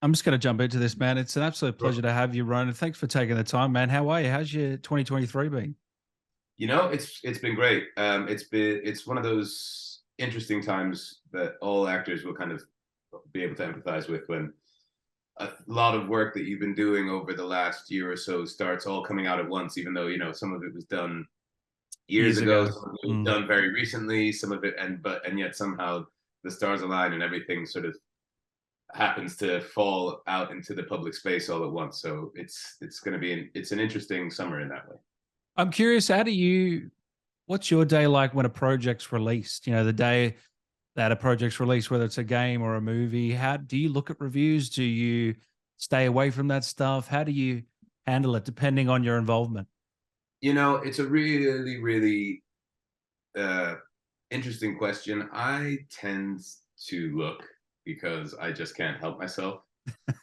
I'm just going to jump into this, man. It's an absolute Sure. pleasure to have you, Ronan. Thanks for taking the time, man. How are you? How's your 2023 been? It's been great. It's one of those interesting times that all actors will kind of be able to empathize with when a lot of work that you've been doing over the last year or so starts all coming out at once, even though, some of it was done years Years ago, ago. some of it was Mm. done very recently, some of it and yet somehow the stars align and everything sort of happens to fall out into the public space all at once. So it's going to be it's an interesting summer in that way. I'm curious, what's your day like when a project's released? You know, the day that a project's released, whether it's a game or a movie, how do you look at reviews? Do you stay away from that stuff? How do you handle it depending on your involvement? It's a really, really uh, interesting question. I tend to look because I just can't help myself.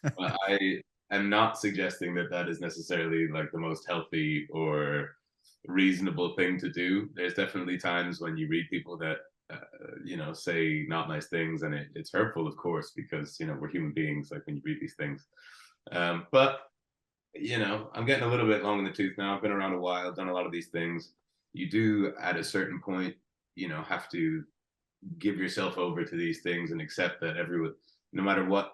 But I am not suggesting that that is necessarily like the most healthy or reasonable thing to do. There's definitely times when you read people that say not nice things, and it's hurtful, of course, because we're human beings. Like when you read these things, but I'm getting a little bit long in the tooth now. I've been around a while, done a lot of these things. You do at a certain point, have to give yourself over to these things and accept that everyone, no matter what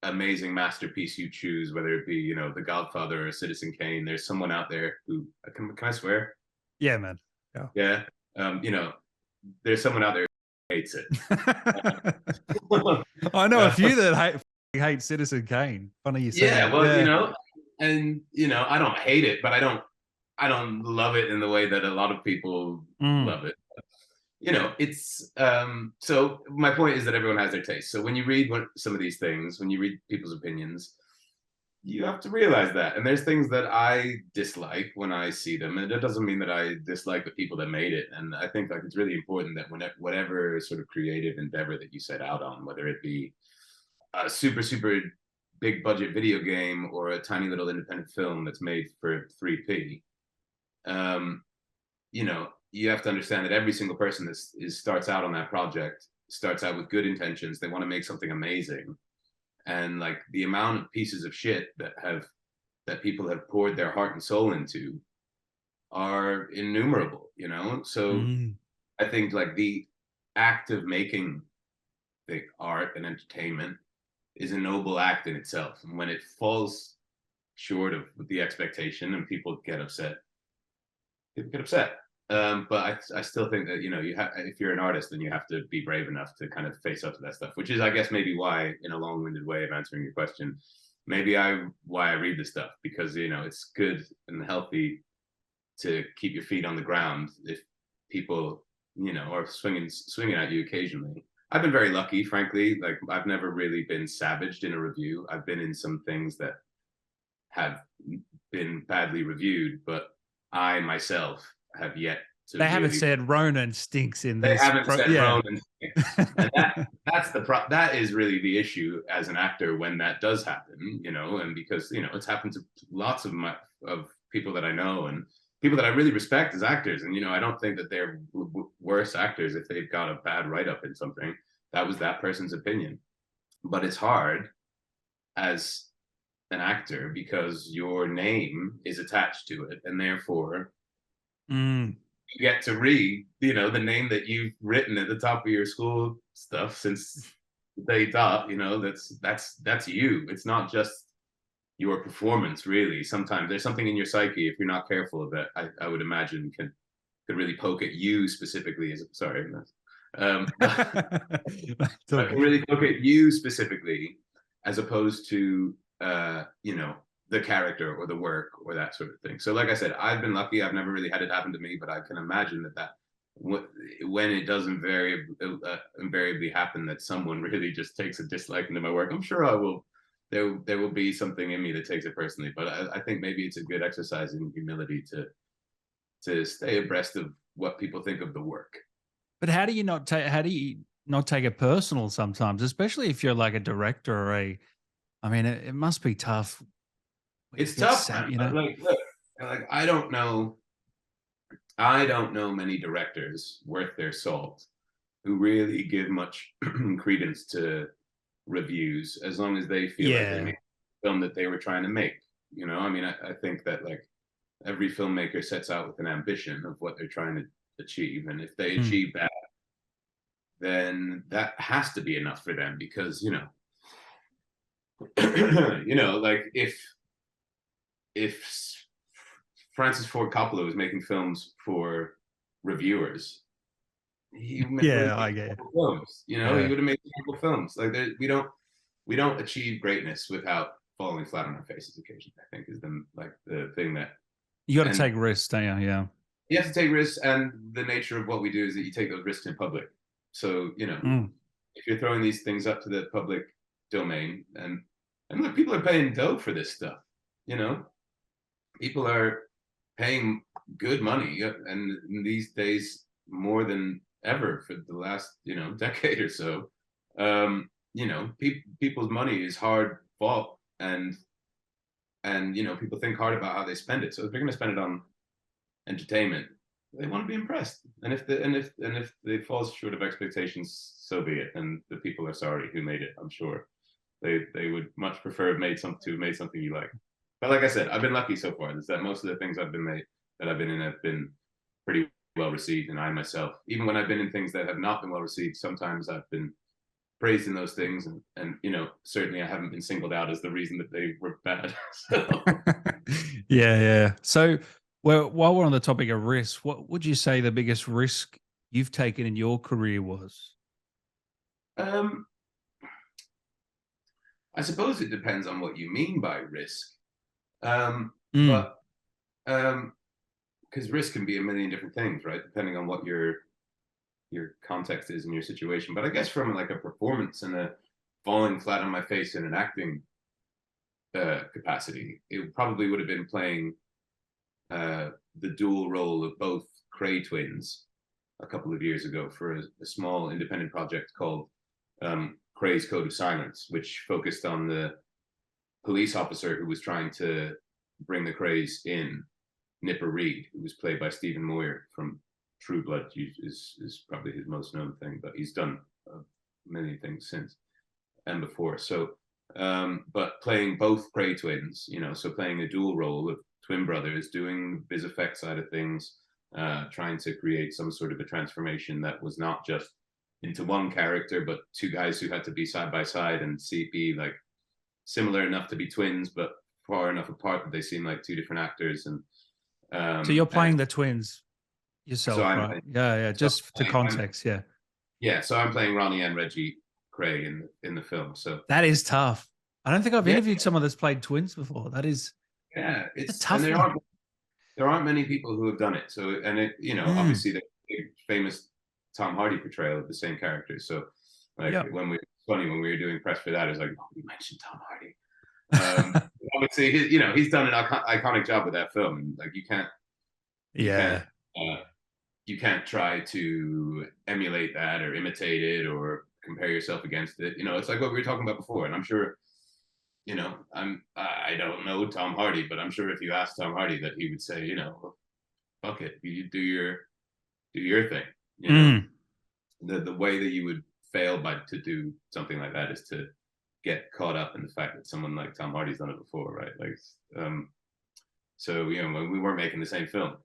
amazing masterpiece you choose, whether it be, The Godfather or Citizen Kane, there's someone out there who can I swear? Yeah, man. Yeah. Yeah. Um, you know, there's someone out there who hates it. I know a Uh, few that hate Citizen Kane. Funny you say yeah, that. well, Yeah. and I don't hate it, but I don't love it in the way that a lot of people Mm. love it. It's so my point is that everyone has their taste. So when you read some of these things, when you read people's opinions, you have to realize that. And there's things that I dislike when I see them, and it doesn't mean that I dislike the people that made it. And I think like it's really important that whatever sort of creative endeavor that you set out on, whether it be a super super big budget video game or a tiny little independent film that's made for 3p, um, you have to understand that every single person that starts out on that project starts out with good intentions. They want to make something amazing, and like the amount of pieces of shit that people have poured their heart and soul into are innumerable. So Mm. I think like the act of making the art and entertainment is a noble act in itself, and when it falls short of the expectation and people get upset. But I still think that you have, if you're an artist, then you have to be brave enough to kind of face up to that stuff. Which is, I guess, maybe why, in a long-winded way of answering your question, maybe why I read this stuff, because it's good and healthy to keep your feet on the ground if people are swinging at you occasionally. I've been very lucky, frankly. Like I've never really been savaged in a review. I've been in some things that have been badly reviewed, but I myself have yet to They haven't really. said Ronan stinks in They this. haven't said Yeah. Ronan, and that is really the issue as an actor when that does happen, and because it's happened to lots of people that I know and people that I really respect as actors, and I don't think that they're worse actors if they've got a bad write up in something. That was that person's opinion, but it's hard as an actor because your name is attached to it, and therefore Mm. you get to read, the name that you've written at the top of your school stuff since they taught. That's you. It's not just your performance, really. Sometimes there's something in your psyche, if you're not careful, that I would imagine could really poke at you specifically. Sorry, It's all I can good. really look at you specifically as opposed to the character or the work or that sort of thing. So like I said, I've been lucky. I've never really had it happen to me, but I can imagine that when it does invariably happen, that someone really just takes a dislike into my work, I'm sure I will. There will be something in me that takes it personally, but I think maybe it's a good exercise in humility to stay abreast of what people think of the work. But how do you not take it personal sometimes, especially if you're like a director or I mean, it must be tough when you It's get tough, sad, man. you But know? like, look, like I don't know many directors worth their salt who really give much credence to reviews as long as they feel like they made the film that they were trying to make. You know, I mean, I think that like every filmmaker sets out with an ambition of what they're trying to achieve, and if they achieve that, then that has to be enough for them, because you know, you know, like if Francis Ford Coppola was making films for reviewers, he would have I made get it. films. You know, he would have made terrible films. Like we don't achieve greatness without falling flat on our faces occasionally, I think, is the thing that you got to take risks, don't you? Yeah. You have to take risks, and the nature of what we do is that you take those risks in public. So, you know, if you're throwing these things up to the public domain, and look, people are paying dough for this stuff, you know, people are paying good money, and these days more than ever for the last, you know, decade or so. You know, people's money is hard fought, and you know, people think hard about how they spend it. So if they're going to spend it on entertainment, they want to be impressed, and if it falls short of expectations, so be it. And the people are sorry who made it. I'm sure they would much prefer have made something you like. But like I said, I've been lucky so far. Is that most of the things I've been in have been pretty well received, and I myself, even when I've been in things that have not been well received, sometimes I've been praised in those things, and you know, certainly I haven't been singled out as the reason that they were bad. So. Yeah. So, well, while we're on the topic of risk, what would you say the biggest risk you've taken in your career was? I suppose it depends on what you mean by risk. But because risk can be a million different things, right? Depending on what your context is and your situation. But I guess from like a performance and a falling flat on my face in an acting capacity, it probably would have been playing the dual role of both Cray twins a couple of years ago for a small independent project called Cray's Code of Silence, which focused on the police officer who was trying to bring the Crays in, Nipper Reed, who was played by Stephen Moyer from True Blood, is probably his most known thing, but he's done a million things since and before. So, but playing both Cray twins, you know, so playing a dual role of twin brothers, doing the biz effect side of things, trying to create some sort of a transformation that was not just into one character, but two guys who had to be side by side and be like similar enough to be twins, but far enough apart that they seem like two different actors. And so you're playing the twins yourself, so right? Yeah. Just to context, yeah. Yeah, so I'm playing Ronnie and Reggie Cray in the film. So that is tough. I don't think I've interviewed someone that's played twins before. That is, it's a tough one. There aren't many people who have done it. So, and it, you know, obviously the famous Tom Hardy portrayal of the same character. So, like when we were doing press for that, it was like, oh, we mentioned Tom Hardy. Obviously, you know, he's done an iconic job with that film, and like you can't try to emulate that or imitate it or compare yourself against it. You know, it's like what we were talking about before, and I'm sure, you know, I don't know Tom Hardy, but I'm sure if you asked Tom Hardy that he would say, you know, fuck it, you do your thing. You know, the way that you would fail to do something like that is to get caught up in the fact that someone like Tom Hardy's done it before, right? Like, so you know, when we weren't making the same film,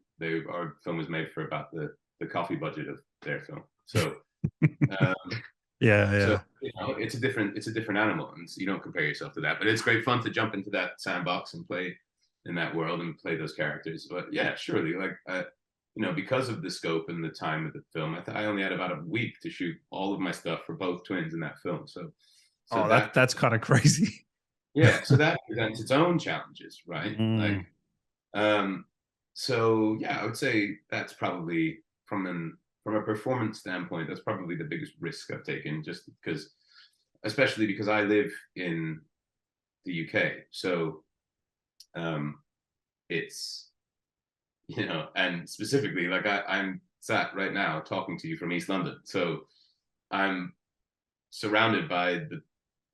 our film was made for about the coffee budget of their film. So, So you know, it's a different animal, and so you don't compare yourself to that. But it's great fun to jump into that sandbox and play in that world and play those characters. But yeah, surely, like you know, because of the scope and the time of the film, I only had about a week to shoot all of my stuff for both twins in that film. So that's kind of crazy. Yeah, so that presents its own challenges, right? Like, so yeah, I would say that's probably from a performance standpoint, that's probably the biggest risk I've taken, just because, especially because I live in the UK, so it's, you know, and specifically, like I'm sat right now talking to you from East London, so I'm surrounded by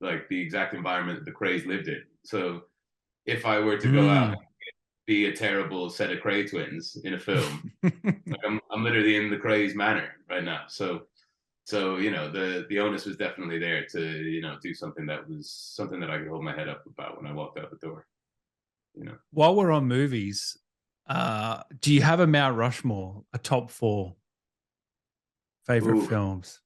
the exact environment that the Crays lived in. So if I were to go out and be a terrible set of Cray twins in a film, like I'm literally in the Crays manor right now. So So, the onus was definitely there to, do something that I could hold my head up about when I walked out the door. While we're on movies, do you have a Mount Rushmore, a top 4 favorite Ooh, films?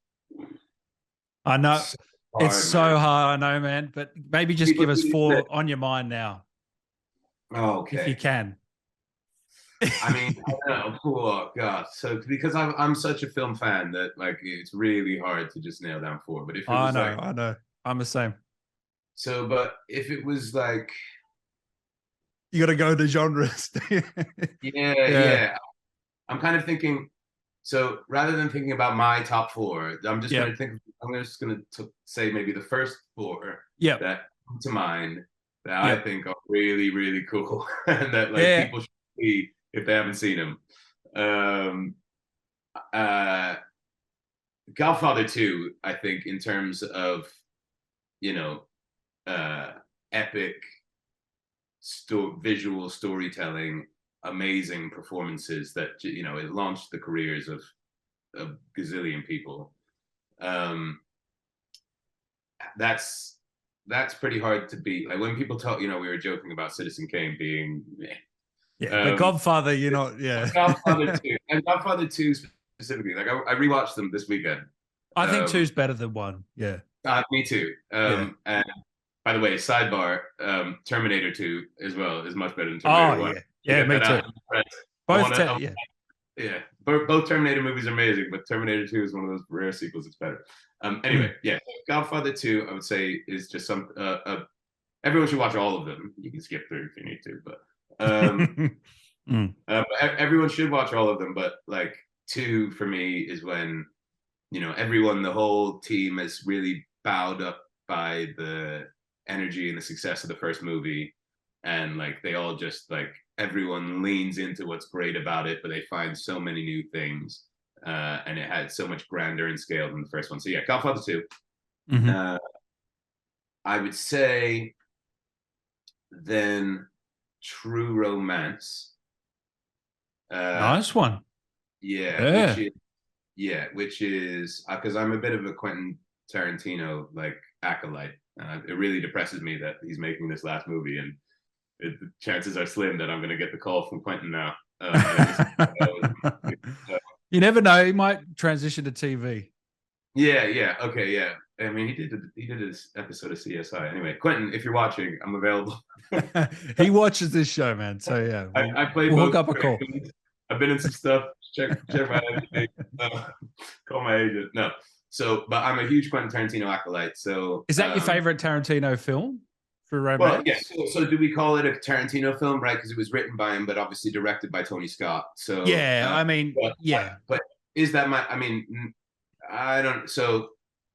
I know so it's hard, man. so hard, I know, man, but maybe just People give us do 4 this. on your mind now, if you Okay. can. I mean, I don't know. Oh God. So because I'm such a film fan that like it's really hard to just nail down 4. But if it I was know, like I know. I'm the same. but if it was like You got to go the genres. yeah, Yeah. yeah, I'm kind of thinking. So rather than thinking about my top 4, I'm just going Yep. to think. I'm just going to say maybe the first 4 Yep. that come to mind that I Yep. think are really really cool and that like Yeah. people should see if they haven't seen them. Um, uh, Godfather 2, I think, in terms of you know uh, epic visual storytelling, amazing performances that it launched the careers of a gazillion people. Um, that's pretty hard to beat. Like when people talk, we were joking about Citizen Kane being, Yeah. But um, Godfather, you're not, yeah. Godfather 2, and Godfather 2 specifically. Like I rewatched them this weekend. I think Um, two's better than 1. Yeah. Me too. Yeah. And by the way, sidebar, Terminator 2 as well is much better than Oh, Terminator 1. yeah. To Yeah, get me that too. out. I Both, want to, yeah. yeah, both Terminator movies are amazing, but Terminator 2 is one of those rare sequels that's better. Anyway, yeah, Godfather 2, I would say, is just everyone should watch all of them. You can skip through if you need to, but everyone should watch all of them. But like 2 for me is when everyone, the whole team is really bowed up by the energy and the success of the first movie, and like they all just like everyone leans into what's great about it, but they find so many new things, and it had so much grander in scale than the first one. So yeah, Godfather 2. Mm-hmm. I would say then True Romance. Nice one. Yeah, Yeah. which is because I'm a bit of a Quentin Tarantino like acolyte. It really depresses me that he's making this last movie, and the chances are slim that I'm going to get the call from Quentin now. You never know. He might transition to TV. Yeah, okay, yeah. I mean, he did his episode of CSI. Anyway, Quentin, if you're watching, I'm available. He watches this show, man. So yeah, I play we'll hook both. up a call. I've been in some stuff. Check my everything. Call my agent. No. So, but I'm a huge Quentin Tarantino acolyte. So, Is that your favorite Tarantino film for well, yeah. romance? So do we call it a Tarantino film, right? Because it was written by him, but obviously directed by Tony Scott. So, Yeah, I mean, yeah. But is that my? I mean, I don't. So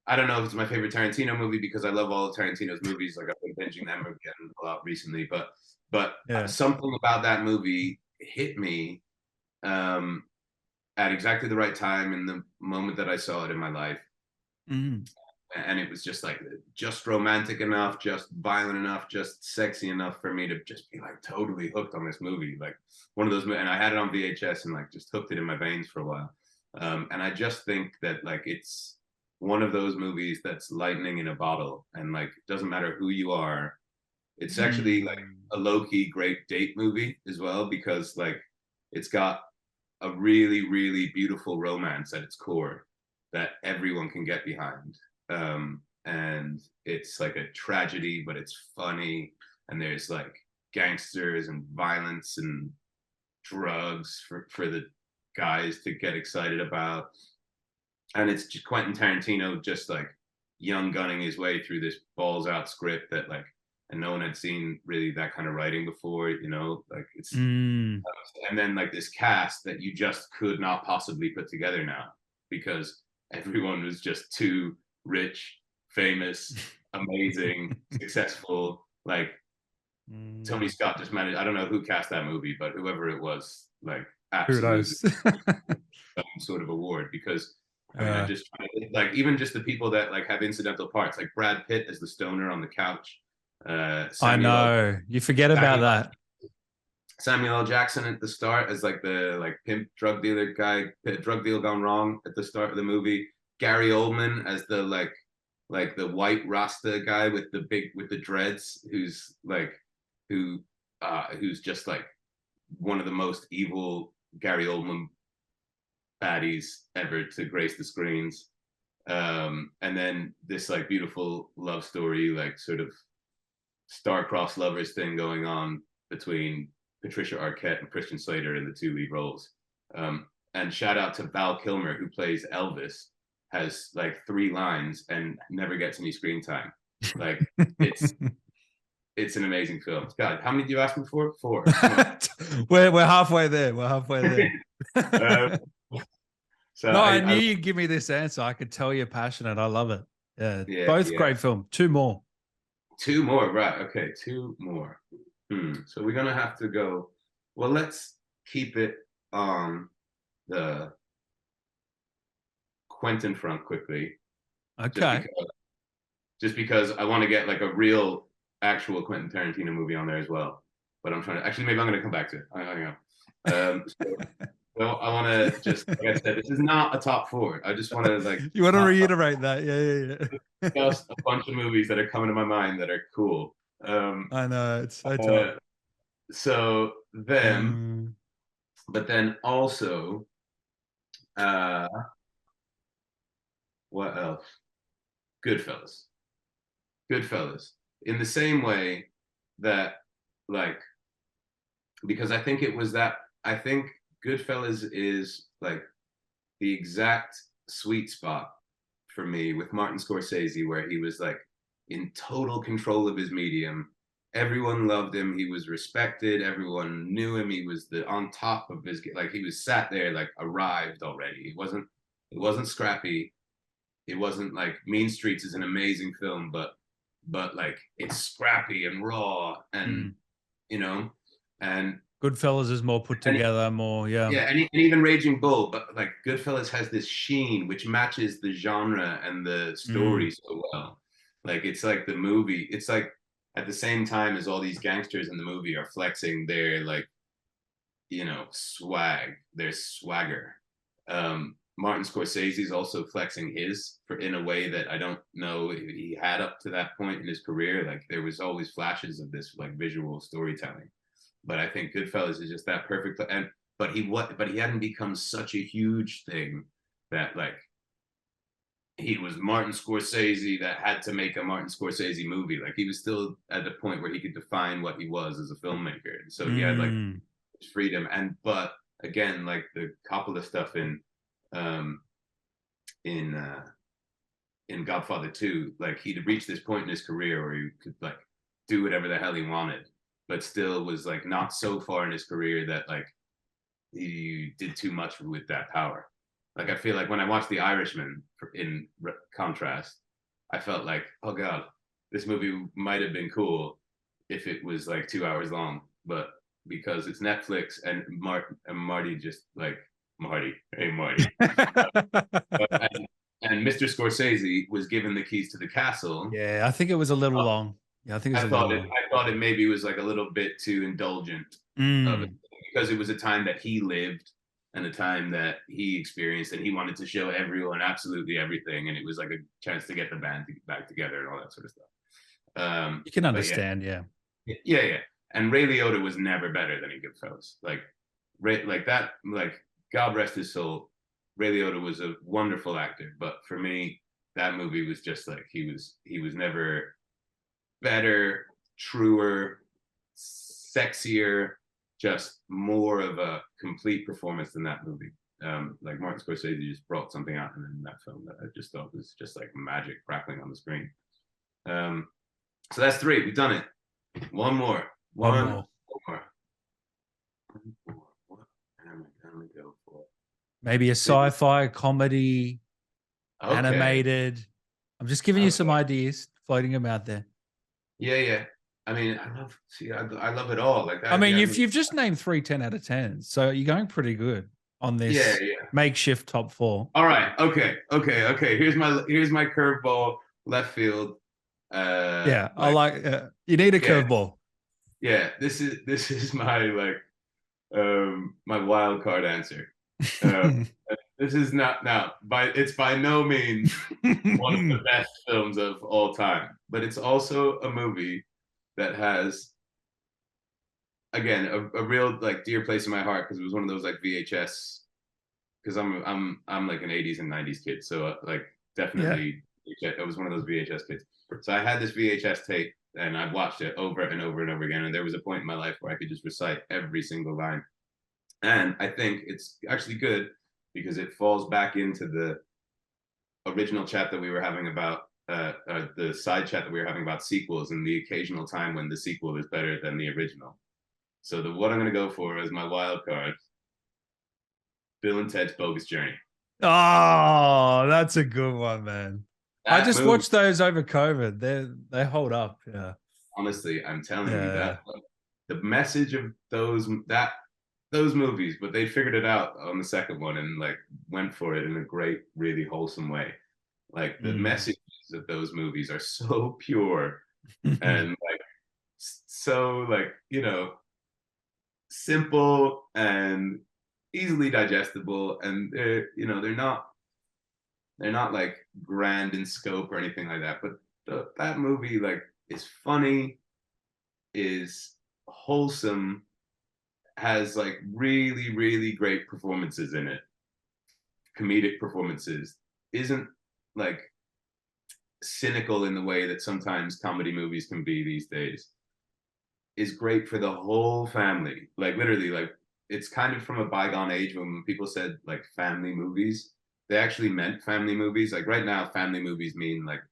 I don't know if it's my favorite Tarantino movie because I love all of Tarantino's movies. Like I've been binging them again a lot recently. But Yeah. something about that movie hit me at exactly the right time in the moment that I saw it in my life. Mm. And it was just romantic enough, just violent enough, just sexy enough for me to just be like totally hooked on this movie. Like one of those, and I had it on VHS and like just hooked it in my veins for a while. And I just think that like it's one of those movies that's lightning in a bottle, and like it doesn't matter who you are. It's actually like a low key great date movie as well because like it's got a really really beautiful romance at its core that everyone can get behind. And it's like a tragedy, but it's funny. And there's like gangsters and violence and drugs for the guys to get excited about. And it's just Quentin Tarantino just like young gunning his way through this balls out script that like, and no one had seen really that kind of writing before, like it's, and then like this cast that you just could not possibly put together now because everyone was just too rich, famous, amazing, successful. Like Tony Scott just managed. I don't know who cast that movie, but whoever it was, like absolutely some sort of award because. I mean, I just like even just the people that like have incidental parts, like Brad Pitt as the stoner on the couch. I know. You forget about that. Samuel L. Jackson at the start as like the like pimp drug dealer guy, drug deal gone wrong at the start of the movie. Gary Oldman as the the white Rasta guy with the dreads, who's just like one of the most evil Gary Oldman baddies ever to grace the screens. And then this like beautiful love story, like sort of star-crossed lovers thing going on between Patricia Arquette and Christian Slater in the two lead roles. And shout out to Val Kilmer, who plays Elvis, has like 3 lines and never gets any screen time. Like it's an amazing film. God, how many do you ask me for? 4. We're halfway there. We're halfway there. So no, I knew you'd give me this answer. I could tell you're passionate. I love it. Yeah, both great film. 2 more. 2 more, right? Okay, 2 more. So we're gonna have to go. Well, let's keep it on the Quentin front quickly. Okay. Just because I want to get like a real, actual Quentin Tarantino movie on there as well. But I'm trying to actually, maybe I'm going to come back to it. I know. Well, I want to just, like I said, this is not a top 4. I just want to like. You want to reiterate that? Yeah. Just a bunch of movies that are coming to my mind that are cool. I know, it's so tough. So them, but then also, what else? Goodfellas. In the same way that, like, because I think Goodfellas is like the exact sweet spot for me with Martin Scorsese, where he was like in total control of his medium. Everyone loved him. He was respected. Everyone knew him. He was on top of his, like he was sat there, like arrived already. It wasn't scrappy. It wasn't like Mean Streets is an amazing film, but like it's scrappy and raw and you know, and Goodfellas is more put together, more and even Raging Bull, but like Goodfellas has this sheen which matches the genre and the story so well. Like it's like the movie, it's like at the same time as all these gangsters in the movie are flexing their like, you know, their swagger. Martin Scorsese is also flexing his in a way that I don't know he had up to that point in his career. Like there was always flashes of this like visual storytelling, but I think Goodfellas is just that perfect. But he hadn't become such a huge thing that like he was Martin Scorsese that had to make a Martin Scorsese movie. Like he was still at the point where he could define what he was as a filmmaker. And so he had like freedom. But again, like the Coppola stuff in Godfather 2, like he'd reached this point in his career where he could like do whatever the hell he wanted, but still was like not so far in his career that like he did too much with that power. Like I feel like when I watched The Irishman in contrast, I felt like, oh God, this movie might have been cool if it was like 2 hours long, but because it's Netflix and Marty just like, hey Marty. And Mr. Scorsese was given the keys to the castle. Yeah, I think it was a little long. Yeah, I think I thought it maybe was like a little bit too indulgent of it, because it was a time that he lived and a time that he experienced, and he wanted to show everyone absolutely everything, and it was like a chance to get the band back together and all that sort of stuff. You can understand, yeah. And Ray Liotta was never better than in Goodfellas. Like that, like God rest his soul. Ray Liotta was a wonderful actor, but for me, that movie was just like he was never better, truer, sexier, just more of a complete performance than that movie. Like Martin Scorsese just brought something out in that film that I just thought was just like magic crackling on the screen. So that's 3. We've done it. One more. What am I gonna go for? Maybe a sci-fi comedy, animated. I'm just giving you some ideas, floating them out there. Yeah. I mean, I love it all. Like that. I mean, you've just named 3 10 out of 10s, so you're going pretty good on this makeshift top 4. All right. Okay. Here's my curveball left field. I like. You need a curveball. Yeah, this is my like my wild card answer. This is not now. It's by no means one of the best films of all time, but it's also a movie that has, again, a real like dear place in my heart because it was one of those like VHS. Because I'm like an '80s and '90s kid, so like Yeah. definitely it was one of those VHS kids. So I had this VHS tape and I watched it over and over and over again. And there was a point in my life where I could just recite every single line. And I think it's actually good because it falls back into the original chat that we were having about the side chat that we were having about sequels and the occasional time when the sequel is better than the original. So what I'm going to go for is my wild card, Bill and Ted's Bogus Journey. Oh, that's a good one, man. I That just movie, watched those over COVID. They hold up. Yeah. honestly, I'm telling you Yeah. that the message of those movies, but they figured it out on the second one and like went for it in a great, really wholesome way. Like the Mm. messages of those movies are so pure and like so like simple and easily digestible, and they're not like grand in scope or anything like that. But that movie like is funny, is wholesome, has like really really great performances in it, comedic performances, isn't like cynical in the way that sometimes comedy movies can be these days, is great for the whole family. Like literally, like it's kind of from a bygone age when people said like family movies. They actually meant family movies. Like right now, family movies mean like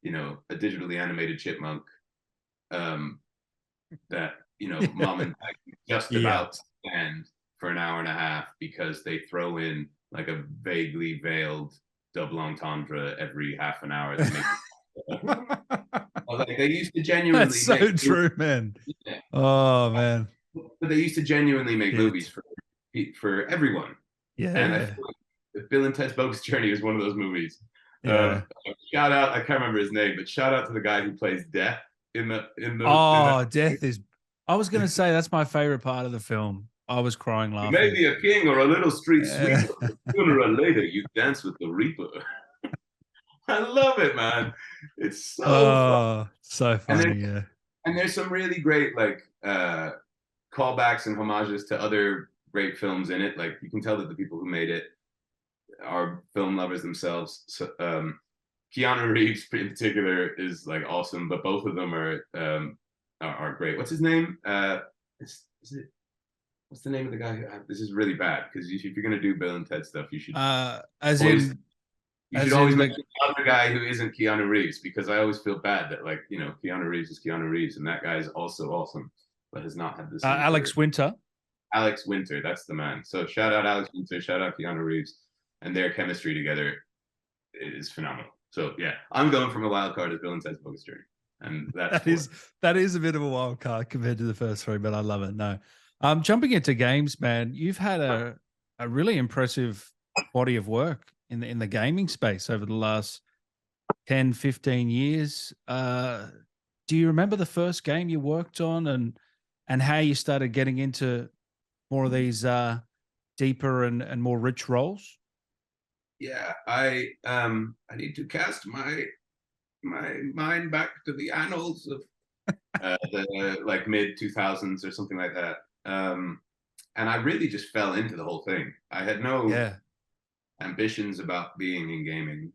a digitally animated chipmunk um, that mom Yeah. and dad can just Yeah. about stand for an hour and a half because they throw in like a vaguely veiled double entendre every half an hour that makes like they used to That's genuinely make so true, man. Oh man. but they used to genuinely make movies Shit. for everyone. And I Yeah. feel like Bill and Ted's Bogus Journey is one of those movies. Yeah. Shout out, I can't remember his name, but shout out to the guy who plays Death in that. Oh, death is. I was gonna say that's my favorite part of the film. I was crying You may laughing. be a king or a little street Yeah. sweeper, but sooner or later you dance with the Reaper. I love it, man. It's so fun. Oh, so And there's funny. Yeah. and there's some really great like callbacks and homages to other great films in it. Like you can tell that the people who made it are film lovers themselves. So Keanu Reeves in particular is like awesome, but both of them are great. What's his name? Is it what's the name of the guy? This is really bad because if you're gonna do Bill and Ted stuff, As always in, you should as always in the mention the other guy who isn't Keanu Reeves because I always feel bad that like Keanu Reeves is Keanu Reeves and that guy is also awesome, but has not had the same career. Alex Winter. Alex Winter, that's the man. So shout out Alex Winter, shout out Keanu Reeves, and their chemistry together is phenomenal. So yeah, I'm going from a wild card as Bill and Ted's Bogus Journey, and that's That for is that is a bit of a wild card compared to the first three, but I love it. No, jumping into games, man. You've had a really impressive body of work in the gaming space over the last 10, 15 years. Do you remember the first game you worked on and how you started getting into more of these deeper and more rich roles? yeah. I need to cast my mind back to the annals of the like mid 2000s or something like that. And I really just fell into the whole thing. I had no Yeah. ambitions about being in gaming.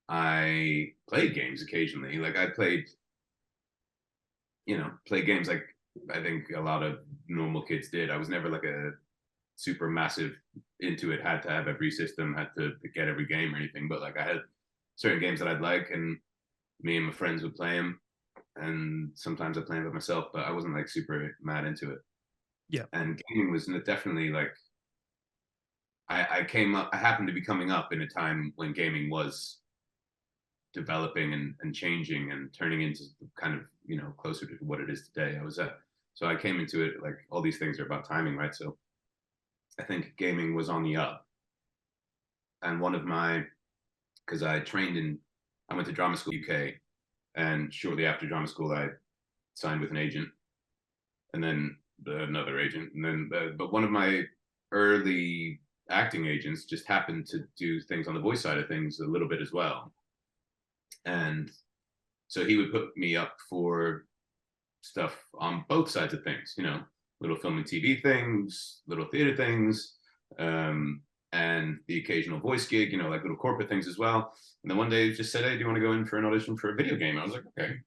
I played games occasionally. Like I played games like I think a lot of normal kids did. I was never like a super massive into it, had to have every system, had to get every game or anything. But like I had certain games that I'd like, and me and my friends would play them. And sometimes I play them by myself, but I wasn't like super mad into it. Yeah. And gaming was definitely like I happened to be coming up in a time when gaming was developing and changing and turning into kind of closer to what it is today. So I came into it like all these things are about timing, right? So I think gaming was on the up, and one of my because I went to drama school UK, and shortly after drama school I signed with an agent, and then another agent, and then but one of my early acting agents just happened to do things on the voice side of things a little bit as well. And so he would put me up for stuff on both sides of things, little film and TV things, little theater things, and the occasional voice gig, like little corporate things as well. And then one day he just said, "Hey, do you want to go in for an audition for a video game?" I was like, "Okay."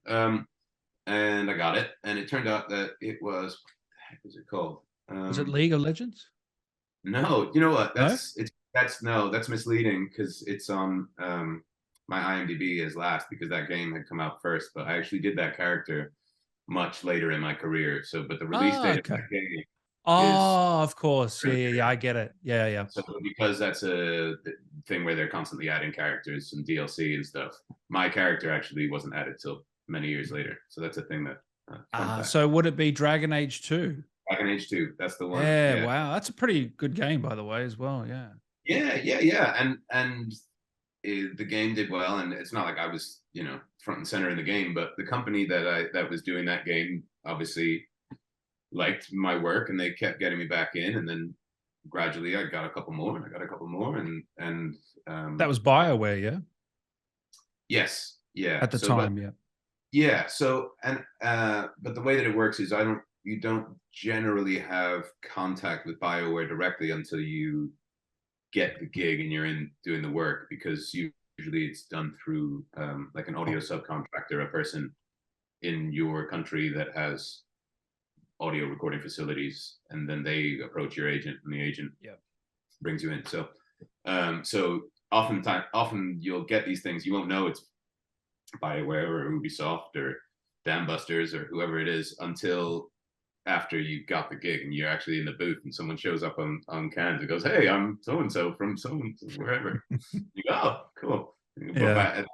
And I got it. And it turned out that it was, what the heck was it called? Was it League of Legends? No, you know what? No? That's misleading because it's on my IMDb as last because that game had come out first. But I actually did that character much later in my career. So, but the release date of that game is Oh, of course. Yeah. I get it. Yeah. so because that's a thing where they're constantly adding characters and DLC and stuff. My character actually wasn't added till many years later. So that's a thing that. So would it be Dragon Age 2? Dragon Age 2, that's the one. Yeah, wow. That's a pretty good game, by the way, as well. Yeah. Yeah. And the game did well, and it's not like I was, front and center in the game, but the company that was doing that game obviously liked my work, and they kept getting me back in, and then gradually I got a couple more, and that was BioWare, yeah. Yes, yeah. At the time, yeah. Yeah. So but the way that it works is you don't generally have contact with BioWare directly until you get the gig and you're in doing the work, because usually it's done through like an audio subcontractor, a person in your country that has audio recording facilities, and then they approach your agent, and the agent brings you in. So so often you'll get these things, you won't know it's BioWare or Ubisoft or Dambusters or whoever it is until after you got the gig and you're actually in the booth and someone shows up on cans and goes, "Hey, I'm so and so from so and so wherever." You go, "Oh, cool." But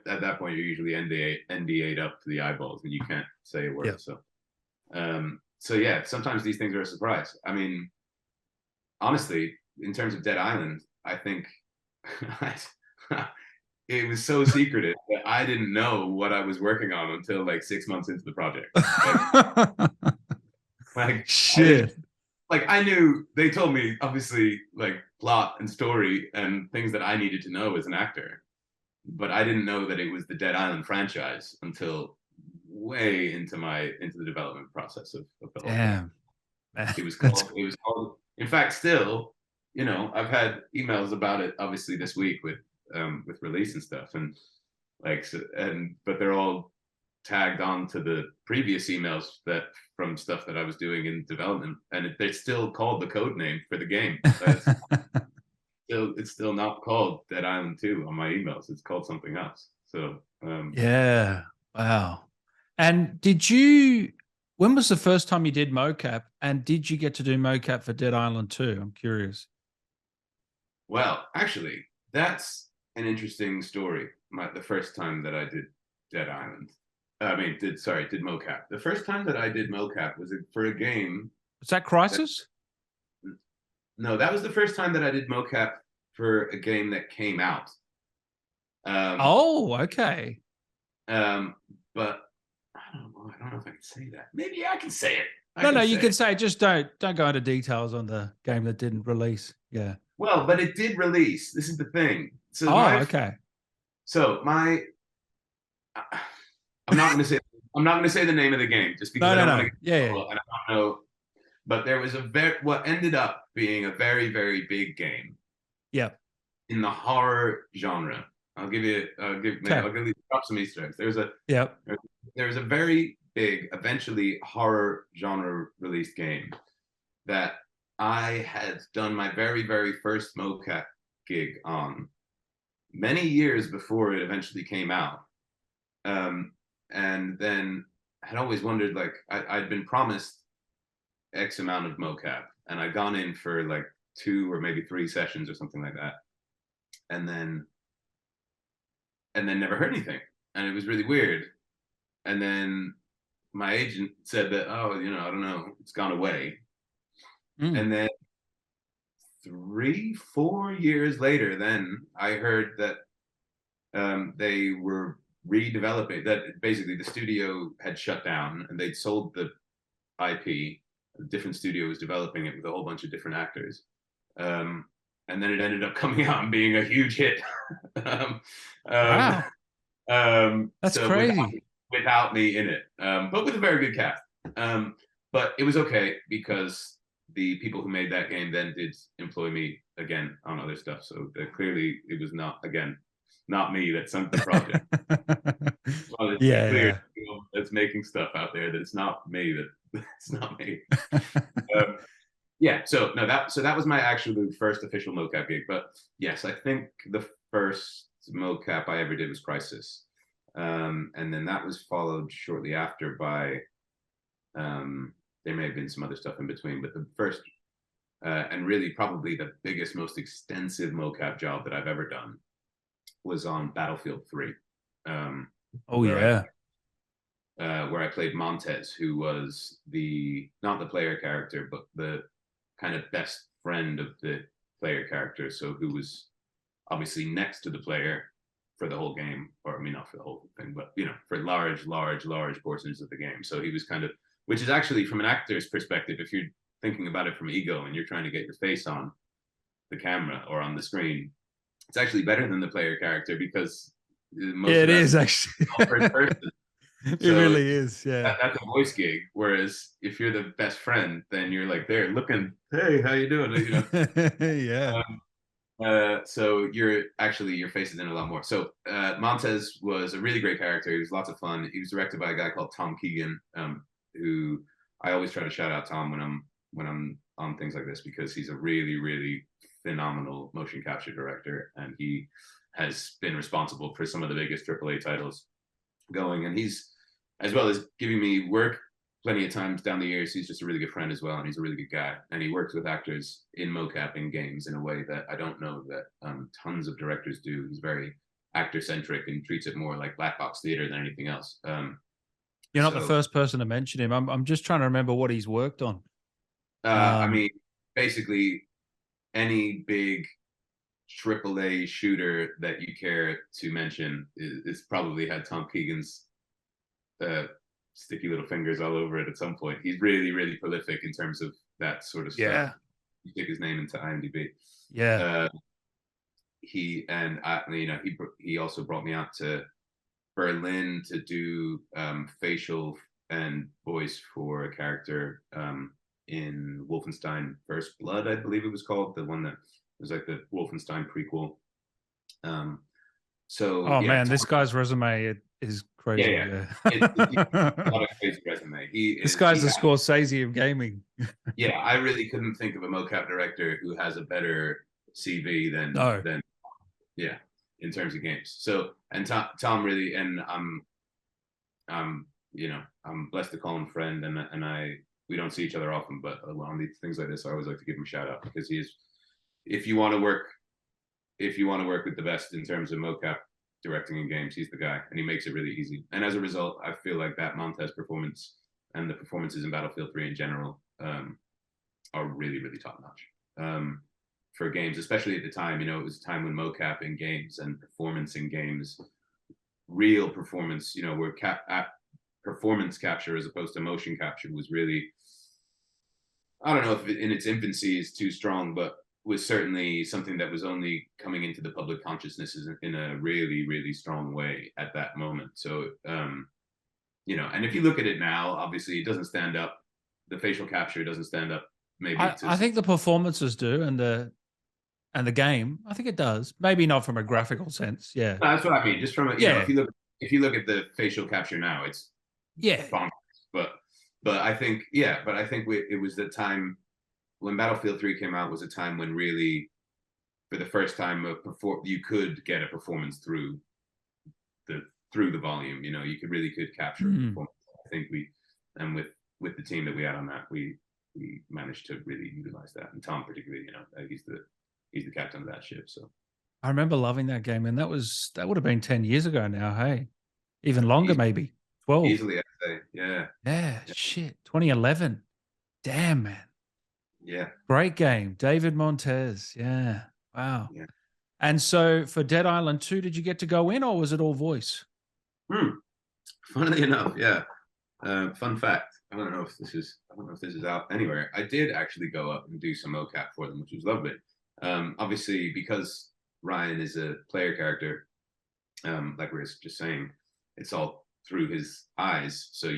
at that point, you're usually NDA'd up to the eyeballs and you can't say a word. Yeah. So yeah, sometimes these things are a surprise. I mean, honestly, in terms of Dead Island, I think it was so secretive that I didn't know what I was working on until like 6 months into the project. Like shit. I knew, they told me obviously like plot and story and things that I needed to know as an actor, but I didn't know that it was the Dead Island franchise until way into the development process of the whole thing. It was called. In fact, still, I've had emails about it obviously this week with release and stuff, and but they're all tagged on to the previous emails from stuff that I was doing in development, and they're still called the code name for the game. It's still not called Dead Island 2 on my emails. It's called something else. So yeah, wow. And when was the first time you did mocap, and did you get to do mocap for Dead Island 2? I'm curious. Well, actually, that's an interesting story. The first time that I did Dead Island, did mocap. The first time that I did mocap was for a game. Was that Crisis? No, that was the first time that I did mocap for a game that came out. Okay. But I don't know if I can say that. Maybe I can say it. You can say it. Just don't go into details on the game that didn't release. Yeah. Well, but it did release. This is the thing. So okay. So I'm not going to say the name of the game just because I don't want to get and I don't know. But there was what ended up being a very, very big game. Yeah. In the horror genre. I'll give you some Easter eggs. There's a very big, eventually horror genre released game that I had done my very, very first mocap gig on many years before it eventually came out. And then had always wondered, like, I'd been promised X amount of mocap, and I'd gone in for like 2 or maybe 3 sessions or something like that. And then never heard anything. And it was really weird. And then my agent said that, I don't know, it's gone away. And then 3-4 years later, then I heard that they were redeveloping, that basically the studio had shut down and they'd sold the IP. A different studio was developing it with a whole bunch of different actors. And then it ended up coming out and being a huge hit. um, Wow, that's so crazy. without me in it, but with a very good cast. But it was okay because the people who made that game then did employ me again on other stuff. So clearly it was not me that sunk the project. Well, it's Yeah, clear yeah. that's making stuff out there that it's not me. That it's not me. Um, yeah. So no, that was my actual first official mocap gig. But yes, I think the first mocap I ever did was Crisis, and then that was followed shortly after by. There may have been some other stuff in between, but the first and really probably the biggest, most extensive mocap job that I've ever done was on Battlefield 3. Oh yeah. Where I played Montez, who was not the player character, but the kind of best friend of the player character. So who was obviously next to the player for the whole game, or I mean not for the whole thing, but for large portions of the game. So he was kind of, which is actually from an actor's perspective, if you're thinking about it from ego and you're trying to get your face on the camera or on the screen, it's actually better than the player character because most It of that's is actually. first person. It So really is. Yeah. that's a voice gig. Whereas if you're the best friend, then you're like there looking, hey, how you doing? Yeah. So your face is in a lot more. So Montez was a really great character. He was lots of fun. He was directed by a guy called Tom Keegan, who I always try to shout out Tom when I'm on things like this because he's a really, really phenomenal motion capture director, and he has been responsible for some of the biggest AAA titles going. And he's, as well as giving me work plenty of times down the years, he's just a really good friend as well, and he's a really good guy. And he works with actors in mocap in games in a way that I don't know that tons of directors do. He's very actor centric and treats it more like black box theater than anything else. You're not the first person to mention him. I'm just trying to remember what he's worked on. I mean, basically any big AAA shooter that you care to mention is probably had Tom Keegan's sticky little fingers all over it at some point. He's really, really prolific in terms of that sort of stuff. Yeah. You stick his name into IMDb. Yeah. He also brought me out to Berlin to do facial and voice for a character in Wolfenstein First Blood, I believe it was called, the one that was like the Wolfenstein prequel. Man, this guy's resume is crazy. Yeah. It's a lot of crazy resume. This guy's the Scorsese of gaming. Yeah, I really couldn't think of a mocap director who has a better CV than in terms of games. So, and Tom really, and I'm blessed to call him friend, and we don't see each other often, but on these things like this, I always like to give him a shout out because if you want to work with the best in terms of mocap directing in games, he's the guy, and he makes it really easy. And as a result, I feel like that Montez performance and the performances in Battlefield 3 in general are really, really top notch for games, especially at the time. It was a time when mocap in games and performance in games, real performance, where performance capture as opposed to motion capture was really, I don't know if in its infancy is too strong, but was certainly something that was only coming into the public consciousness in a really, really strong way at that moment. So, and if you look at it now, obviously it doesn't stand up. The facial capture doesn't stand up. Maybe I think the performances do, and the game, I think it does. Maybe not from a graphical sense. Yeah, no, that's what I mean. Just from if you look at the facial capture now, it's bonkers. But I think it was the time when Battlefield 3 came out was a time when really, for the first time, you could get a performance through the volume. You could capture a performance. I think with the team that we had on that, we managed to really utilize that. And Tom particularly, he's the captain of that ship. So I remember loving that game, and that would have been 10 years ago now. Hey, even longer, maybe 12. Easily, I'd say. Yeah. Shit. 2011. Damn, man. Yeah. Great game. David Montez. Yeah. Wow. Yeah. And so for Dead Island 2, did you get to go in, or was it all voice? Funnily enough, yeah. Fun fact. I don't know if this is out anywhere. I did actually go up and do some mocap for them, which was lovely. Obviously, because Ryan is a player character, like we were just saying, it's all through his eyes. So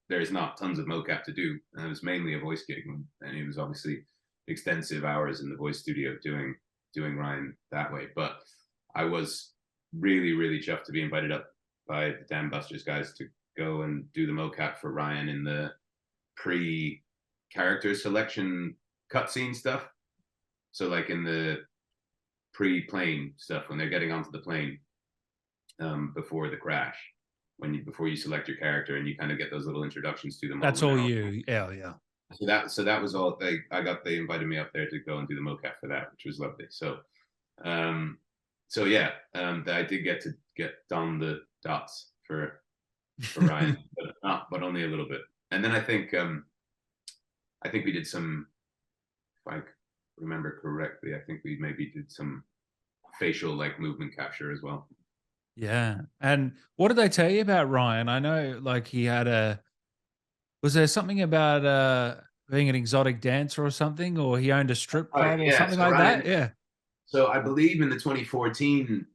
there's not tons of mocap to do. And it was mainly a voice gig, and it was obviously extensive hours in the voice studio doing Ryan that way. But I was really, really chuffed to be invited up by the Dan Busters guys to go and do the mocap for Ryan in the pre-character selection cutscene stuff. So like in the pre-plane stuff, when they're getting onto the plane, before the crash, before you select your character and you kind of get those little introductions to them. That's all you. Yeah. So that was all. They invited me up there to go and do the mocap for that, which was lovely. So, I did get to don the dots for Ryan, but only a little bit. And then I think we did some, if I remember correctly, I think we maybe did some facial like movement capture as well. Yeah. And what did they tell you about Ryan? I know like he had was there something about being an exotic dancer or something, or he owned a strip club or something like Ryan, that? Yeah. So I believe in the 2014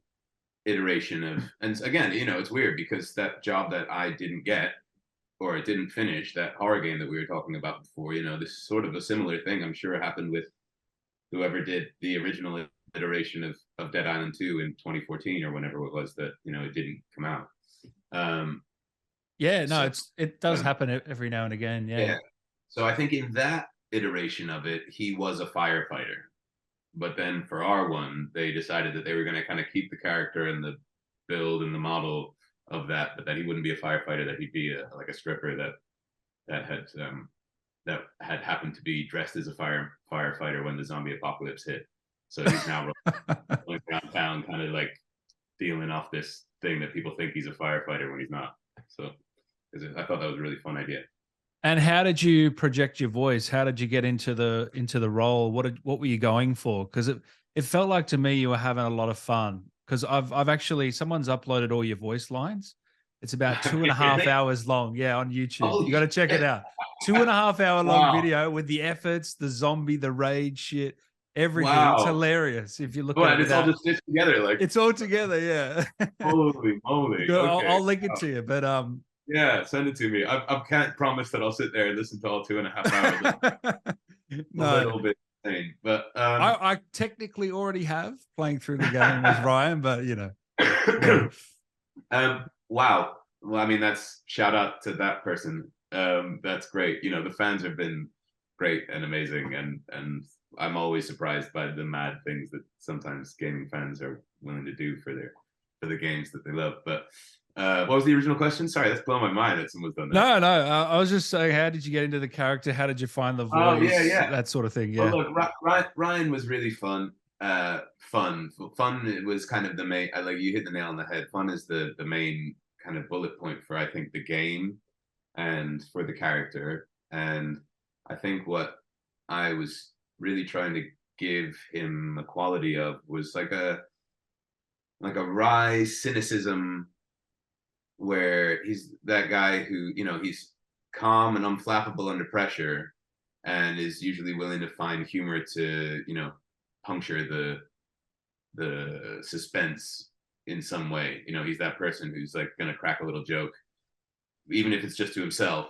iteration of, and again, it's weird because that job that I didn't get, or it didn't finish, that horror game that we were talking about before, this is sort of a similar thing. I'm sure it happened with whoever did the original iteration of Dead Island 2 in 2014 or whenever it was that, it didn't come out. It does happen every now and again. Yeah. So I think in that iteration of it, he was a firefighter. But then for R1, they decided that they were going to kind of keep the character and the build and the model of that, but that he wouldn't be a firefighter, that he'd be like a stripper that had happened to be dressed as a firefighter when the zombie apocalypse hit. So he's now going around town, kind of like dealing off this thing that people think he's a firefighter when he's not. So I thought that was a really fun idea. And how did you project your voice? How did you get into the role? What were you going for? Because it felt like to me you were having a lot of fun. Because I've actually, someone's uploaded all your voice lines. It's about 2.5 hours long. Yeah, on YouTube. You got to check it out. 2.5 hour long video with the efforts, the zombie, the rage shit, everything. Wow. It's hilarious if you look at it. It's all just stitched together. Like it's all together. Yeah. Holy moly. Okay. I'll link it to you. But yeah, send it to me. I can't promise that I'll sit there and listen to all 2.5 hours. No. A little bit insane, but I technically already have playing through the game with Ryan, but wow. Well, I mean, that's shout out to that person. That's great. The fans have been great and amazing, and I'm always surprised by the mad things that sometimes gaming fans are willing to do for the games that they love. But what was the original question? Sorry, that's blown my mind that someone's done that. No. I was just saying, how did you get into the character? How did you find the voice? Oh, yeah. That sort of thing. Yeah. Well, look, Ryan was really fun. Fun. It was kind of the main. Like you hit the nail on the head. Fun is the main kind of bullet point for, I think, the game and for the character. And I think what I was really trying to give him a quality of was like a wry cynicism, where he's that guy who, he's calm and unflappable under pressure and is usually willing to find humor to, puncture the suspense in some way. He's that person who's like going to crack a little joke, even if it's just to himself,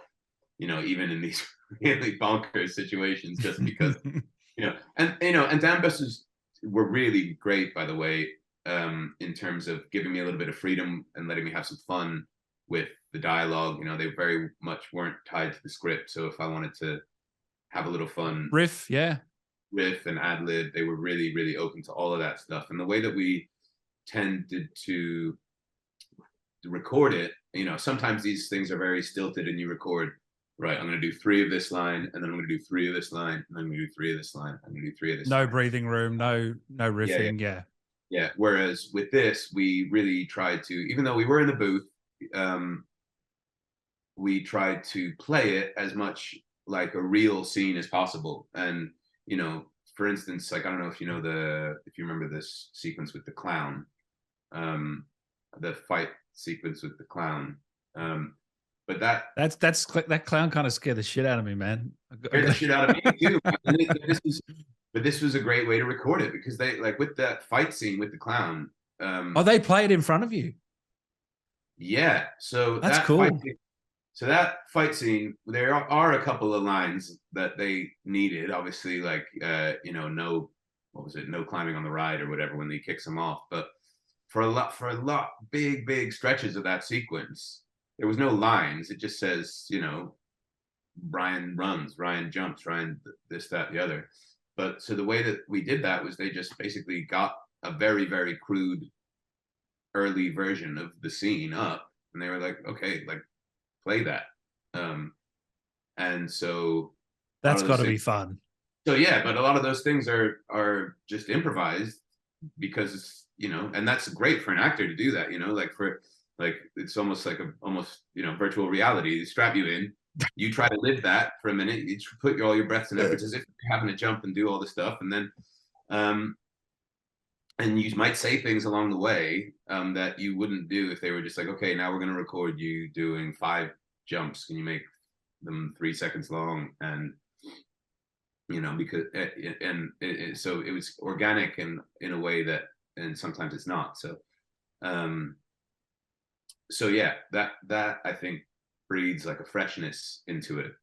even in these really bonkers situations, just because, and Dan Busters were really great, by the way, in terms of giving me a little bit of freedom and letting me have some fun with the dialogue. They very much weren't tied to the script. So if I wanted to have a little fun riff and ad lib, they were really, really open to all of that stuff. And the way that we tended to record it, sometimes these things are very stilted and you record, right, I'm going to do 3 of this line, and then I'm going to do 3 of this line, and then I'm going to do 3 of this line, I'm going to do 3 of this line. No breathing room, no riffing, Yeah. Whereas with this, we really tried to, even though we were in the booth, we tried to play it as much like a real scene as possible. And, for instance, like, I don't know if if you remember this sequence with the clown, the fight sequence with the clown. But that that clown kind of scared the shit out of me, man. scared the shit out of me too. But this was a great way to record it, because they, like, with that fight scene with the clown. Oh, they play it in front of you. Yeah, so That's cool. that fight scene, there are a couple of lines that they needed, obviously, like no, what was it, no climbing on the ride or whatever when he kicks him off. But for a lot big stretches of that sequence, there was no lines. It just says, Ryan runs, Ryan jumps, Ryan this, that, the other. But so the way that we did that was they just basically got a very, very crude early version of the scene up, and they were like, okay, like, play that. And so that's got to be fun. So yeah, but a lot of those things are just improvised, because and that's great for an actor to do that. Like it's almost like virtual reality. They strap you in, you try to live that for a minute. You put all your breaths and efforts as if you're having to jump and do all the stuff, and then and you might say things along the way that you wouldn't do if they were just like, okay, now we're going to record you doing 5 jumps. Can you make them 3 seconds long? And because so it was organic, and in a way that, and sometimes it's not. So yeah, that I think breeds like a freshness into it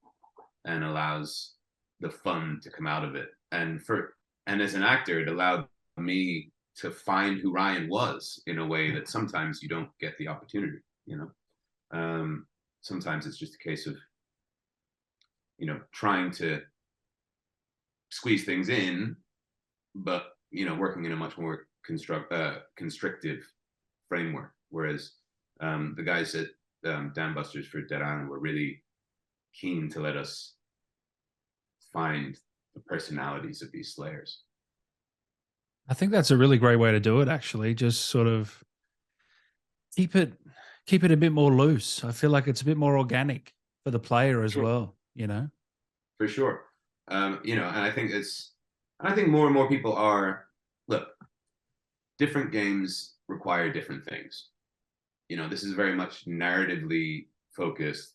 and allows the fun to come out of it. And as an actor, it allowed me to find who Ryan was in a way that sometimes you don't get the opportunity. Sometimes it's just a case of trying to squeeze things in, but working in a much more constrictive framework. Whereas the guys at Dan Busters for Dead Island were really keen to let us find the personalities of these slayers. I think that's a really great way to do it, actually. Just sort of keep it a bit more loose. I feel like it's a bit more organic for the player as well, For sure. And I think more and more people are, look, different games require different things. This is very much narratively focused,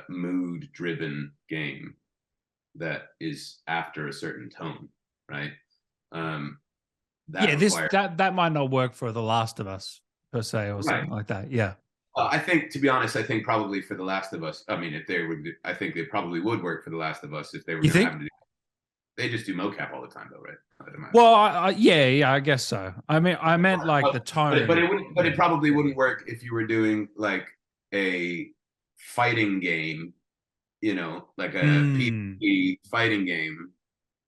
mood driven game that is after a certain tone, right? That might not work for The Last of Us per se, or something like that. Yeah. I think, to be honest, I think probably for The Last of Us, I mean, I think they probably would work for The Last of Us if they were going to have to do. They just do mocap all the time, though, right? Well, I guess so. I mean, I meant like the tone. But it probably wouldn't work if you were doing like a fighting game, like a PvP fighting game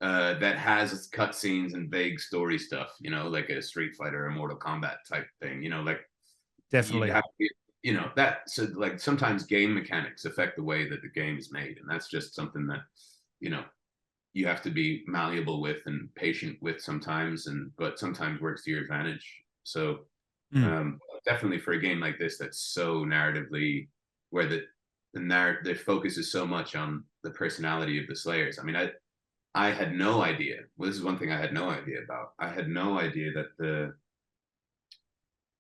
that has cutscenes and vague story stuff, like a Street Fighter or Mortal Kombat type thing, like definitely. That, so like sometimes game mechanics affect the way that the game is made, and that's just something that you have to be malleable with and patient with sometimes, but sometimes works to your advantage. So definitely for a game like this that's so narratively, where the focus is so much on the personality of the slayers. I mean, I had no idea. Well, this is one thing I had no idea about. I had no idea that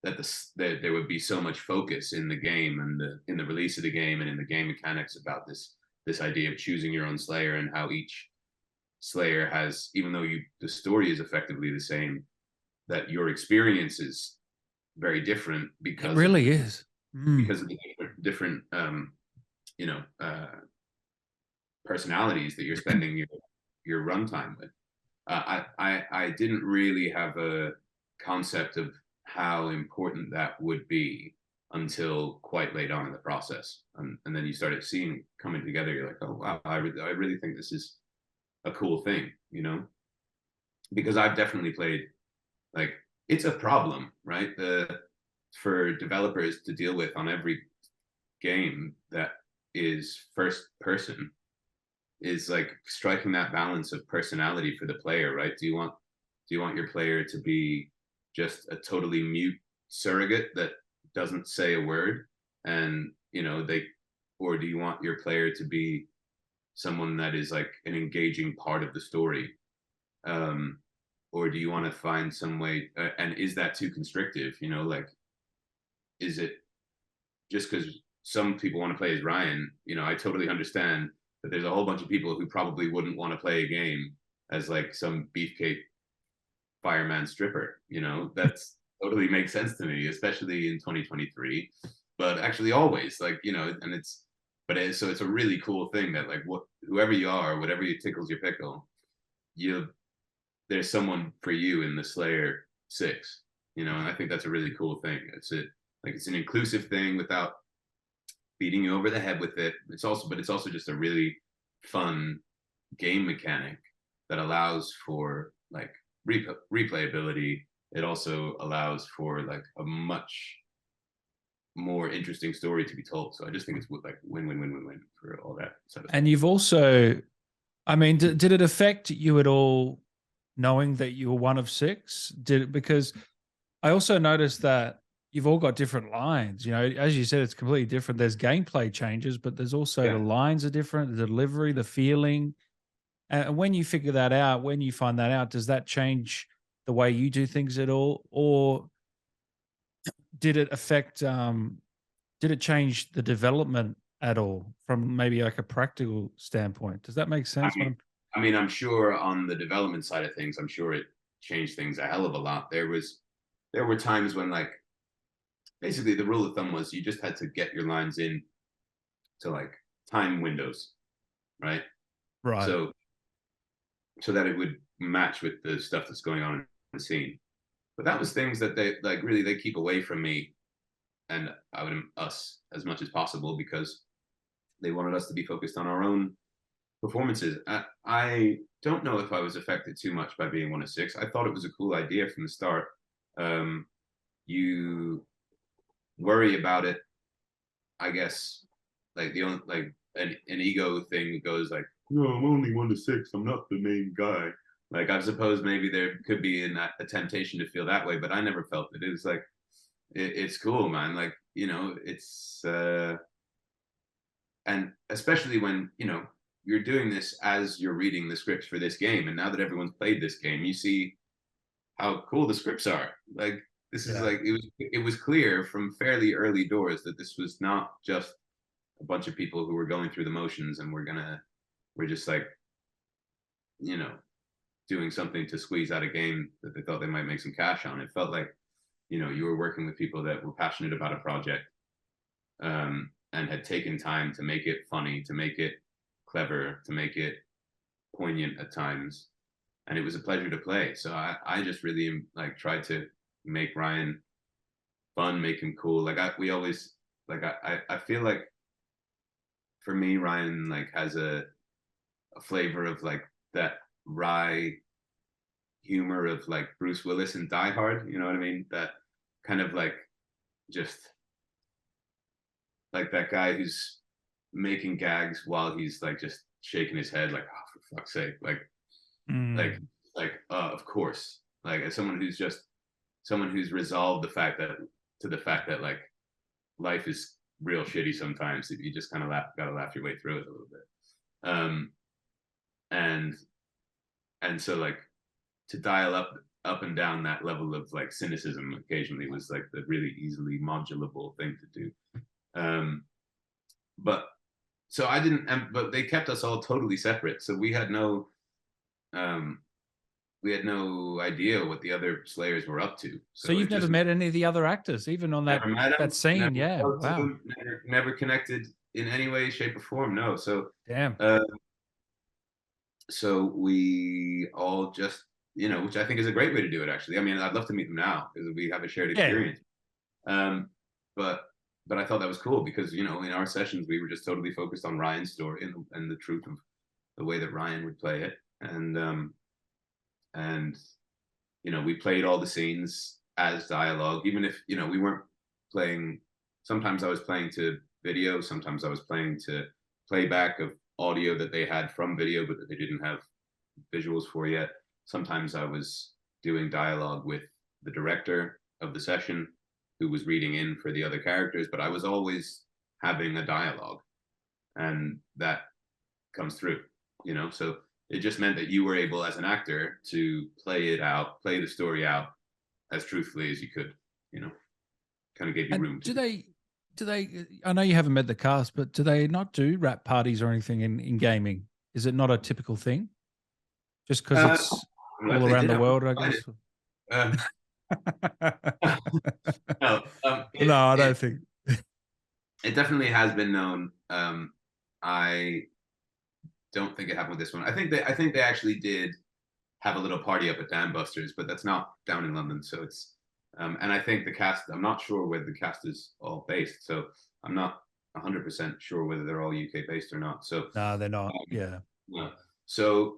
that there would be so much focus in the game and in the release of the game and in the game mechanics about this idea of choosing your own slayer, and how each slayer has, even though the story is effectively the same, that your experience is very different because it really is because of the different personalities that you're spending your runtime with. I didn't really have a concept of how important that would be until quite late on in the process, and then you started seeing it coming together. You're like, oh wow, I really think this is a cool thing, because I've definitely played, like, it's a problem, right? For developers to deal with on every game that is first person is like striking that balance of personality for the player, right? Do you want your player to be just a totally mute surrogate that doesn't say a word, and or do you want your player to be someone that is like an engaging part of the story, or do you want to find some way, and is that too constrictive? Like, is it just because some people want to play as Ryan, you know, I totally understand that there's a whole bunch of people who probably wouldn't want to play a game as like some beefcake fireman stripper. You know, that's totally makes sense to me, especially in 2023. But actually, always like, you know, and it's so it's a really cool thing that like whoever you are, whatever you tickles your pickle, you there's someone for you in the Slayer 6. You know, and I think that's a really cool thing. It's an inclusive thing without beating you over the head with it. But it's also just a really fun game mechanic that allows for like replayability. It also allows for like a much more interesting story to be told. So I just think it's like win for all that sort of And stuff. you've also, I mean, did it affect you at all knowing that you were one of six? Because I also noticed that you've all got different lines. You know, as you said, it's completely different. There's gameplay changes, but there's also the lines are different, the delivery, the feeling. And when you figure that out, when you find that out, does that change the way you do things at all, or did it affect? Did it change the development at all from maybe like a practical standpoint? Does that make I sense? mean, I mean, I'm sure on the development side of things, I'm sure it changed things a hell of a lot. There were times when like basically the rule of thumb was you just had to get your lines in to like time windows, right? Right. So that it would match with the stuff that's going on in the scene. But that was things that they like really they keep away from me and us as much as possible because they wanted us to be focused on our own performances. I don't know if I was affected too much by being one of six. I thought it was a cool idea from the start. You worry about it, I guess, like the only like an ego thing goes like, no, I'm only one of six. I'm not the main guy. Like I suppose maybe there could be a temptation to feel that way, but I never felt it. It was like it's cool, man. Like you know, it's and especially when you know you're doing this as you're reading the scripts for this game, and now that everyone's played this game, you see how cool the scripts are. Like this is like it was clear from fairly early doors that this was not just a bunch of people who were going through the motions and we're just like you know doing something to squeeze out a game that they thought they might make some cash on. It felt like you know you were working with people that were passionate about a project and had taken time to make it funny, to make it clever, to make it poignant at times, and it was a pleasure to play. So I just really like tried to make Ryan fun, make him cool. Like we always like I feel like for me Ryan like has a flavor of like that wry humor of like Bruce Willis and Die Hard. You know what I mean? That kind of like just like that guy who's making gags while he's like just shaking his head like, oh, for fuck's sake, like of course, like as someone who's resolved the fact that like life is real shitty sometimes. If you just kind of gotta laugh your way through it a little bit, and so like to dial up and down that level of like cynicism occasionally was like the really easily modulable thing to do. But so I didn't, but they kept us all totally separate. So we had no idea what the other Slayers were up to. So you've never met any of the other actors, even on that scene? Yeah. Wow. Never connected in any way, shape, or form. No. So damn. So we all just, you know, which I think is a great way to do it. Actually, I mean, I'd love to meet them now because we have a shared experience. But I thought that was cool because you know in our sessions we were just totally focused on Ryan's story and the truth of the way that Ryan would play it, and you know we played all the scenes as dialogue, even if you know we weren't playing. Sometimes I was playing to video, sometimes I was playing to playback of audio that they had from video but that they didn't have visuals for yet. Sometimes I was doing dialogue with the director of the session who was reading in for the other characters, but I was always having a dialogue, and that comes through, you know. So it just meant that you were able, as an actor, to play the story out as truthfully as you could, you know. Kind of gave you room. Do they? I know you haven't met the cast, but do they not do rap parties or anything in gaming? Is it not a typical thing? Just because Uh, it's well, if all they around did, the I would world, I find it. guess. Um, no, No, I don't think. it definitely has been known. I don't think it happened with this one. I think they actually did have a little party up at Dan Buster's, but that's not down in London. So it's and I think the cast. I'm not sure where the cast is all based. So I'm not 100% sure whether they're all UK based or not. So No, they're not. um, Yeah. yeah. So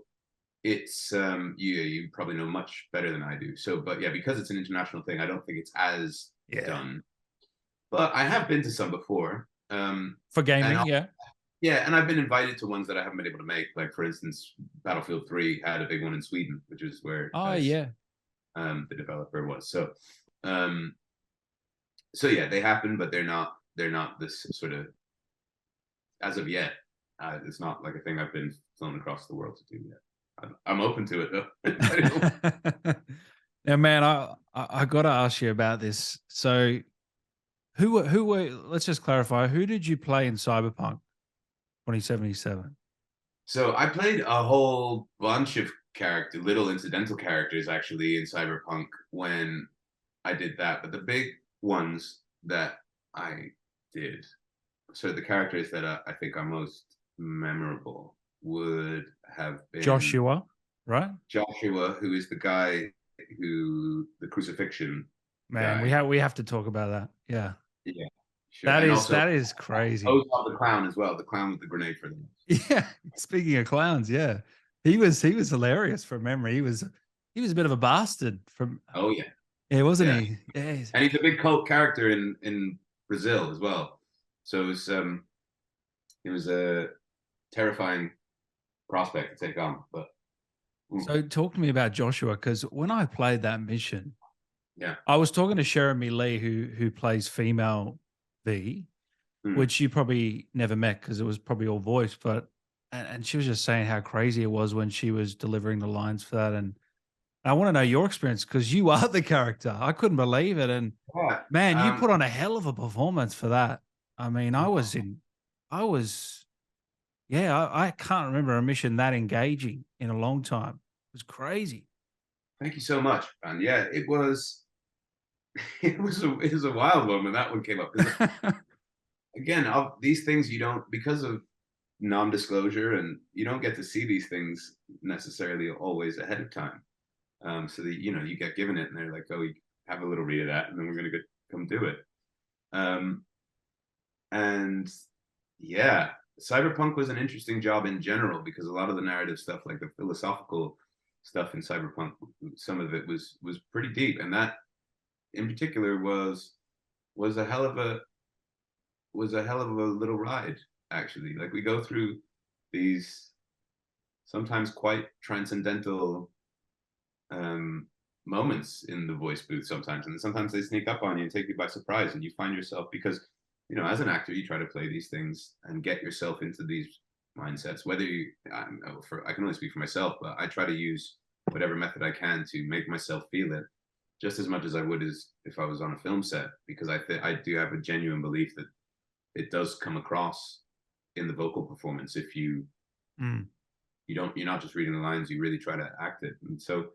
it's you probably know much better than I do. So but yeah, because it's an international thing, I don't think it's as Yeah. done. But I have been to some before. For And gaming, yeah. yeah, and I've been invited to ones that I haven't been able to make. Like for instance, Battlefield 3 had a big one in Sweden, which is where Oh, yeah. the developer was. Um, so yeah, they happen, but they're not this sort of as of yet. It's not like a thing I've been flown across the world to do yet. I'm open to it though. Now, man, I got to ask you about this. So, who were? Let's just clarify. Who did you play in Cyberpunk 2077? So I played a whole bunch of little incidental characters actually in Cyberpunk when I did that. But the big ones that I did, so the characters that I think are most memorable would have been Joshua, right? Joshua, who is the guy who the crucifixion Man, guy. we have to talk about that. Yeah, Yeah, sure. And also that is crazy. Ozob the clown as well, the clown with the grenade for them. Yeah. Speaking of clowns, yeah, he was hilarious from memory. He was a bit of a bastard from Oh yeah, yeah, wasn't yeah. he? Yeah. And he's a big cult character in Brazil as well. So it was a terrifying prospect to take on. But So talk to me about Joshua because when I played that mission, yeah, I was talking to Jeremy Lee who plays female V, mm, which you probably never met because it was probably all voice, but and she was just saying how crazy it was when she was delivering the lines for that. And I want to know your experience because you are the character. I couldn't believe it. And yeah. man, you Um, put on a hell of a performance for that. I mean, I was, yeah, I can't remember a mission that engaging in a long time. It was crazy. Thank you so much, and yeah, it was it was a wild one when that one came up because again, of these things you don't because of non-disclosure and you don't get to see these things necessarily always ahead of time. So that you get given it and they're like, oh, you have a little read of that, and then we're gonna come do it. Um, and yeah, Cyberpunk was an interesting job in general because a lot of the narrative stuff, like the philosophical stuff in Cyberpunk, some of it was pretty deep, and that in particular was a hell of a little ride actually. Like we go through these sometimes quite transcendental um, moments in the voice booth sometimes, and sometimes they sneak up on you and take you by surprise, and you find yourself because as an actor, you try to play these things and get yourself into these mindsets. Whether I can only speak for myself, but I try to use whatever method I can to make myself feel it just as much as I would as if I was on a film set, because I do have a genuine belief that it does come across in the vocal performance if Mm. you're not just reading the lines, you really try to act it. And so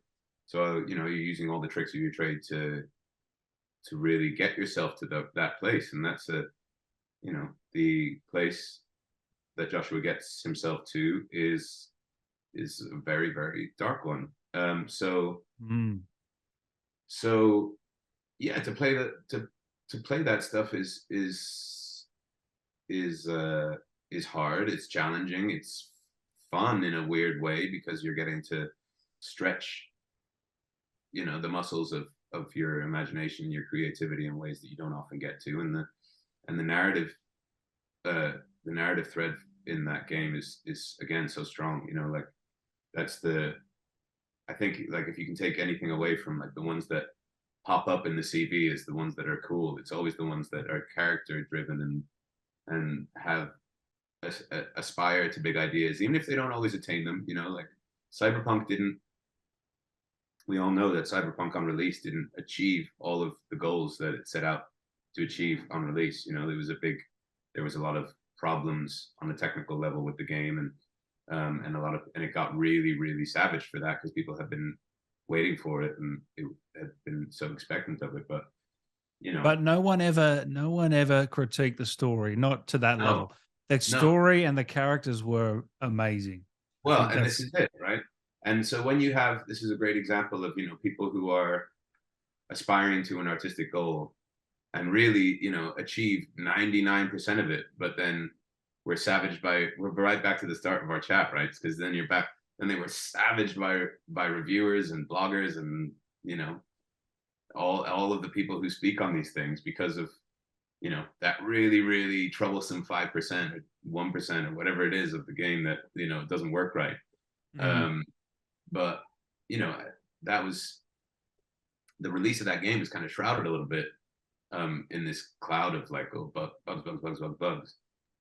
you're using all the tricks of your trade to really get yourself to that place, and that's the place that Joshua gets himself to is a very, very dark one. Mm. So yeah, to play that stuff is hard. It's challenging. It's fun in a weird way because you're getting to stretch, the muscles of your imagination, your creativity in ways that you don't often get to, and the narrative thread in that game is again so strong. Like that's I think like if you can take anything away from like the ones that pop up in the CV is the ones that are cool. It's always the ones that are character driven and have aspire to big ideas, even if they don't always attain them. Like Cyberpunk didn't. We all know that Cyberpunk on release didn't achieve all of the goals that it set out to achieve on release. You know, there was a lot of problems on a technical level with the game, and it got really, really savage for that, because people have been waiting for it, and it had been so expectant of it. But you know, But no one ever critiqued the story, not to that no, level. The no. story and the characters were amazing. I Well, think and this that's is it, right? And so when you have, this is a great example of, you know, people who are aspiring to an artistic goal and really, you know, achieve 99% of it, but then we're right back to the start of our chat, right? Because then you're back, then they were savaged by reviewers and bloggers, and you know, all of the people who speak on these things, because of, you know, that really, really troublesome 5% or 1% or whatever it is of the game that, you know, doesn't work right. But you know, that was, the release of that game was kind of shrouded a little bit in this cloud of like, oh, bugs.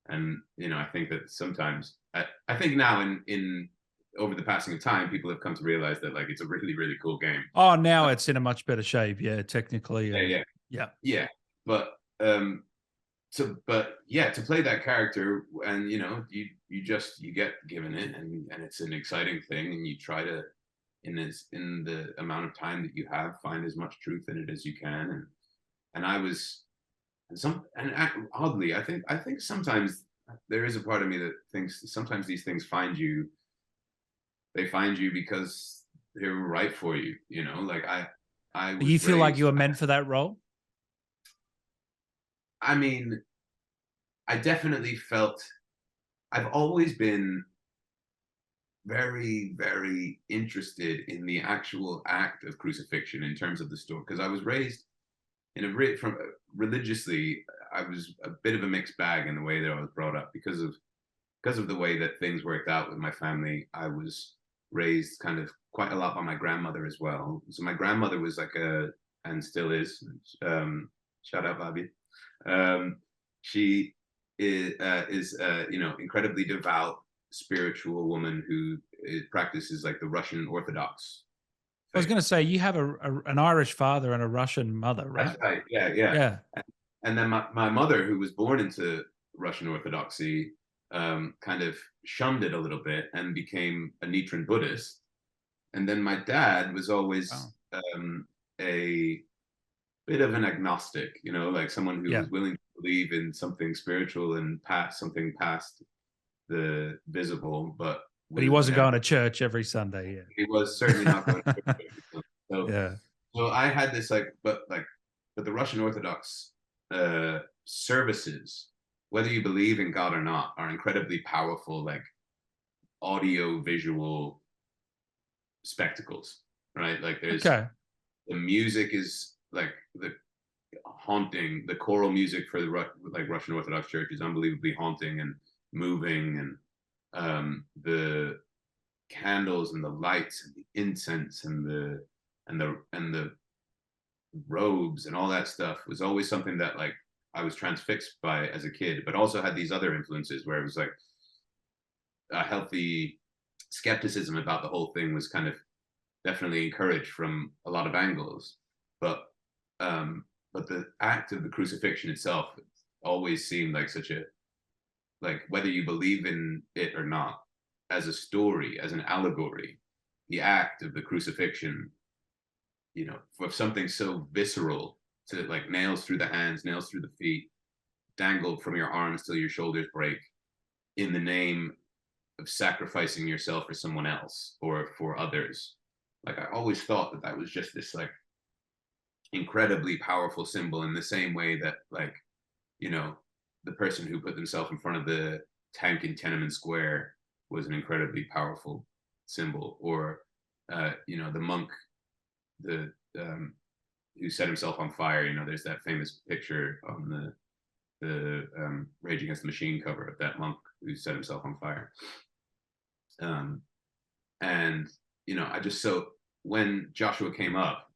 And you know, I think that sometimes, I think now in over the passing of time, people have come to realize that like it's a really, really cool game. Oh, now it's in a much better shape, yeah, technically. Yeah. But but yeah, to play that character, and you know, you get given it, and it's an exciting thing, and you try to, in the amount of time that you have, find as much truth in it as you can. And I was, oddly, I think sometimes there is a part of me that thinks sometimes these things find you. They find you because they're right for you. You know, like I was You feel like you raised, were meant for that role? I mean, I definitely felt, I've always been very, very interested in the actual act of crucifixion in terms of the story, because I was raised in from religiously. I was a bit of a mixed bag in the way that I was brought up, because of the way that things worked out with my family. I was raised kind of quite a lot by my grandmother as well. So my grandmother was like and still is, shout out Bobby. She is you know, incredibly devout spiritual woman who practices like the Russian Orthodox I was faith. going to say, you have an Irish father and a Russian mother, right? That's right. Yeah. Yeah. And then my mother, who was born into Russian Orthodoxy, kind of shunned it a little bit and became a Nichiren Buddhist. And then my dad was always a bit of an agnostic, you know, like someone who was willing to believe in something spiritual and something past the visible, but he wasn't going to church every Sunday. Yeah, he was certainly not going to church every Sunday. So, yeah. So I had this but the Russian Orthodox services, whether you believe in God or not, are incredibly powerful, like audio visual spectacles, right? Like there's the music is like the choral music for the like Russian Orthodox Church is unbelievably haunting and moving, and the candles and the lights and the incense and the robes and all that stuff was always something that like I was transfixed by as a kid, but also had these other influences where it was like a healthy skepticism about the whole thing was kind of definitely encouraged from a lot of angles. But the act of the crucifixion itself always seemed like such a, like, whether you believe in it or not, as a story, as an allegory, the act of the crucifixion, you know, for something so visceral, to like nails through the hands, nails through the feet, dangled from your arms till your shoulders break, in the name of sacrificing yourself for someone else or for others. Like I always thought that was just this like incredibly powerful symbol, in the same way that, like, you know, the person who put themselves in front of the tank in Tiananmen Square was an incredibly powerful symbol, or you know, the monk, who set himself on fire. You know, there's that famous picture on the Rage Against the Machine cover of that monk who set himself on fire. And you know, so when Joshua came up,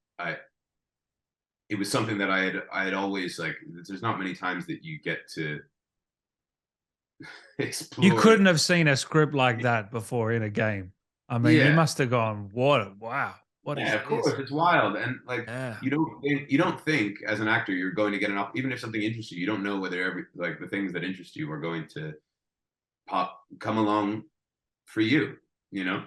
it was something that I had always, like, there's not many times that you get to explore. You couldn't have seen a script like that before in a game. I mean, you must have gone, what? Wow. What Yeah, is of this? course, it's wild, and like Yeah. you don't think as an actor you're going to get enough. Even if something interests you, you don't know whether like the things that interest you are going to come along for you. You know,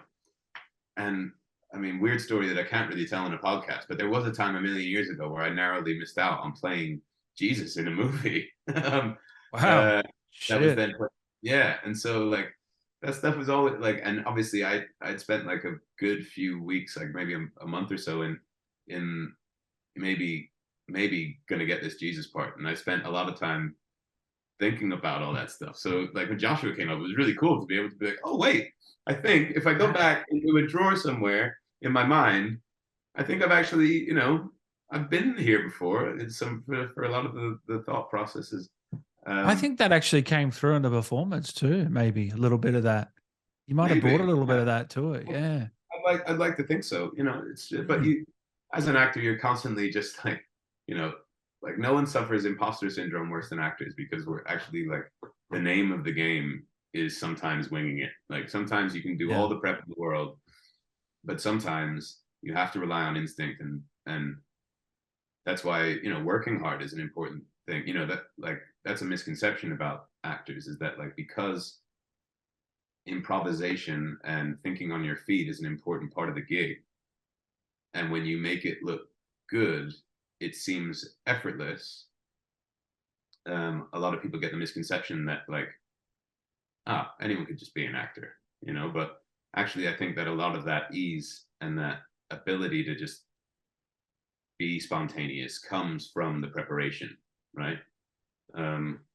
and I mean, weird story that I can't really tell in a podcast, but there was a time a million years ago where I narrowly missed out on playing Jesus in a movie. Wow. uh, that was Shit. then, yeah, and so like that stuff was always like, and obviously I'd spent like a good few weeks, like maybe a month or so in maybe gonna get this Jesus part, and I spent a lot of time thinking about all that stuff. So like when Joshua came up, it was really cool to be able to be like, oh wait, I think if I go back into a drawer somewhere in my mind, I think I've actually, I've been here before. It's for a lot of the thought processes. I Um, think that actually came through in the performance too, maybe a little bit of that. You might have brought a maybe little bit yeah. of that to it. Yeah. I'd like to think so. It's just, but Mm. you as an actor, you're constantly just like, you know, like no one suffers imposter syndrome worse than actors because we're actually like the name of the game is sometimes winging it. Like sometimes you can do all Yeah. the prep in the world, but sometimes you have to rely on instinct and that's why working hard is an important thing. That like that's a misconception about actors is that like because improvisation and thinking on your feet is an important part of the gig, and when you make it look good it seems effortless. A lot of people get the misconception that like anyone could just be an actor, but actually I think that a lot of that ease and that ability to just be spontaneous comes from the preparation, right?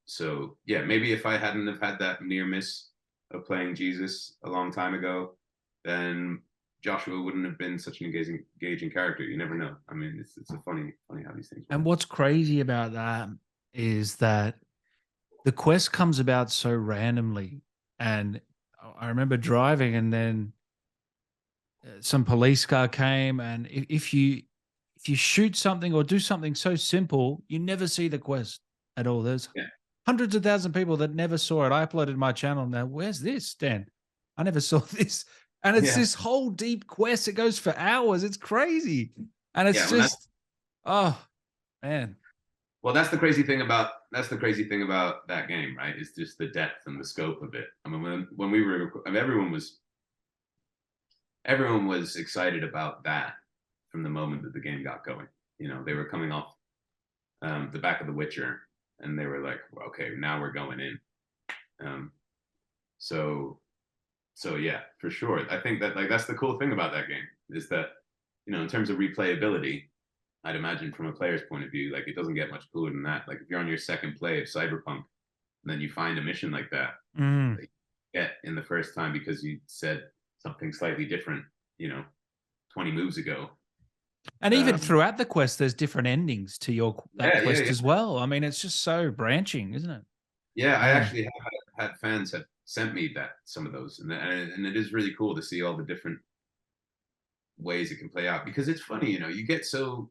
So yeah, maybe if I hadn't have had that near miss of playing Jesus a long time ago, then Joshua wouldn't have been such an engaging character. You never know. I mean, it's a funny how these things work. And what's crazy about that is that the quest comes about so randomly. And I remember driving, and then some police car came, and if you shoot something or do something so simple, you never see the quest at all. There's Yeah, hundreds of thousand people that never saw it. I uploaded my channel now. Where's this, Dan? I never saw this. And it's yeah, this whole deep quest. It goes for hours. It's crazy. And it's yeah. Well, just, oh man. that's the crazy thing about that game, right? It's just the depth and the scope of it. I mean, when we were, I mean, everyone was excited about that from the moment that the game got going. They were coming off the back of The Witcher, and they were like, well, okay, now we're going in. Um, so, so yeah, for sure. I think that like that's the cool thing about that game is that in terms of replayability, I'd imagine from a player's point of view, like it doesn't get much cooler than that. Like if you're on your second play of Cyberpunk, and then you find a mission like that, Mm. that you get in the first time because you said something slightly different, 20 moves ago. And even Um, throughout the quest, there's different endings to that yeah, yeah, quest yeah. as well. I mean, it's just so branching, isn't it? Yeah, I Yeah. actually have had fans have sent me some of those, and it is really cool to see all the different ways it can play out because it's funny, you get so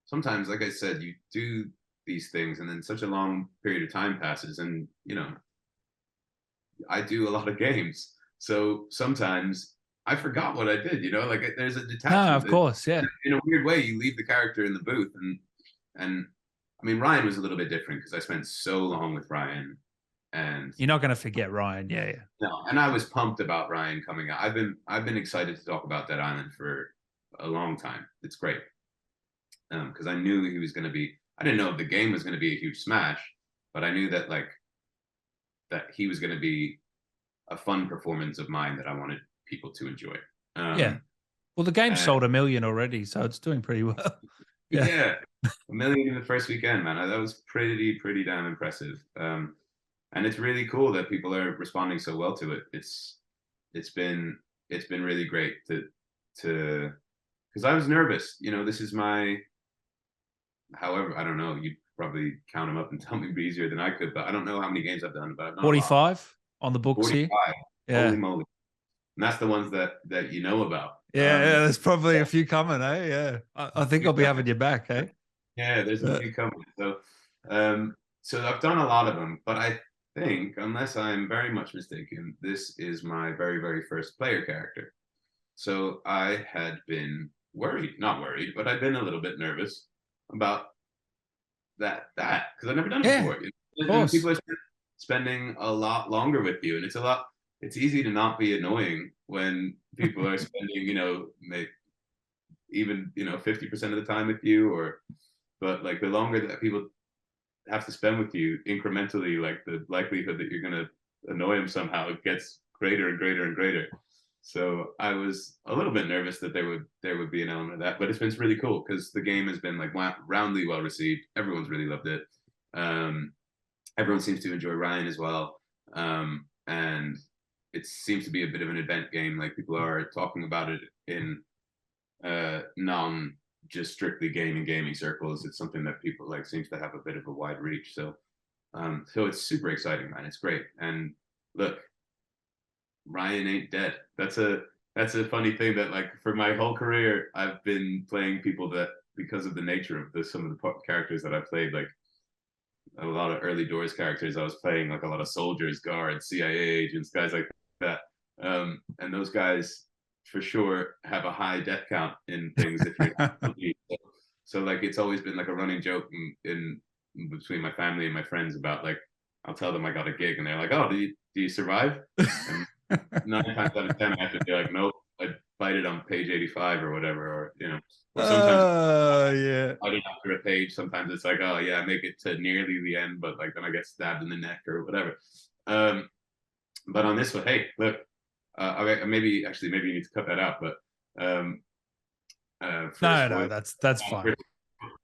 sometimes, like I said, you do these things, and then such a long period of time passes, and I do a lot of games, so sometimes I forgot what I did. Like there's a No, detachment of that, course. Yeah. in a weird way, you leave the character in the booth, and I mean Ryan was a little bit different because I spent so long with Ryan, and You're not going to forget Ryan. Yeah. Yeah. no, and I was pumped about Ryan coming out. I've been excited to talk about Dead Island for a long time. It's great because I knew he was going to be. I didn't know if the game was going to be a huge smash, but I knew that like that he was going to be a fun performance of mine that I wanted people to enjoy. Yeah. Um, Well, the game and sold 1 million already, so it's doing pretty well. Yeah. yeah, 1 million in the first weekend, man. That was pretty damn impressive. And it's really cool that people are responding so well to it. It's been it's been really great to because I was nervous. This is my however I don't know. You probably count them up and tell me easier than I could, but I don't know how many games I've done, but I've done a lot. 45 on the books here. 45. Holy Yeah. moly! And that's the ones that you know about. Yeah. There's probably a few coming, eh? Yeah. I think I'll be having you back, eh? Yeah, there's a Uh, few coming. So I've done a lot of them, but I think, unless I'm very much mistaken, this is my very, very first player character. So I had been not worried, but I've been a little bit nervous about that because I've never done it Yeah, before. of And course. people are spending a lot longer with you, and it's easy to not be annoying when people are spending, even 50% of the time with you, but like the longer that people have to spend with you incrementally, like the likelihood that you're gonna annoy them somehow, it gets greater and greater and greater. So I was a little bit nervous that there would be an element of that, but it's been really cool because the game has been like roundly well received. Everyone's really loved it. Um, Everyone seems to enjoy Ryan as well, and it seems to be a bit of an event game. Like people are talking about it in non just strictly gaming circles. It's something that people like seems to have a bit of a wide reach. So it's super exciting, man. It's great. And look, Ryan ain't dead. That's a funny thing that like for my whole career I've been playing people that because of the nature of some of the characters that I played, like a lot of early doors characters, I was playing like a lot of soldiers, guards, CIA agents, guys like that. And those guys for sure have a high death count in things if you're not so like it's always been like a running joke in between my family and my friends about like I'll tell them I got a gig and they're like, oh, do you survive? And 9 times out of 10 I have to be like, nope, I fight it on page 85 or whatever, or sometimes Yeah. I don't after a page. Sometimes it's like, oh yeah, I make it to nearly the end, but like then I get stabbed in the neck or whatever. But on this one, hey, look, okay, maybe you need to cut that out, but No, that's fine.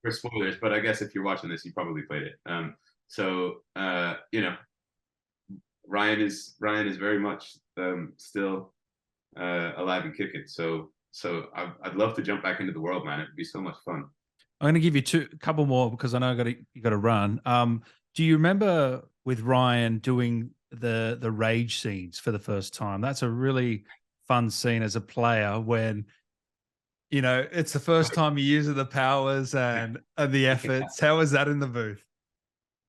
For spoilers. But I guess if you're watching this, you probably played it. So Ryan is very much still alive and kicking. So I'd love to jump back into the world, man. It'd be so much fun. I'm going to give you a couple more because I know you got to run. Do you remember with Ryan doing the rage scenes for the first time? That's a really fun scene as a player when it's the first time you're using the powers and the efforts. How was that in the booth?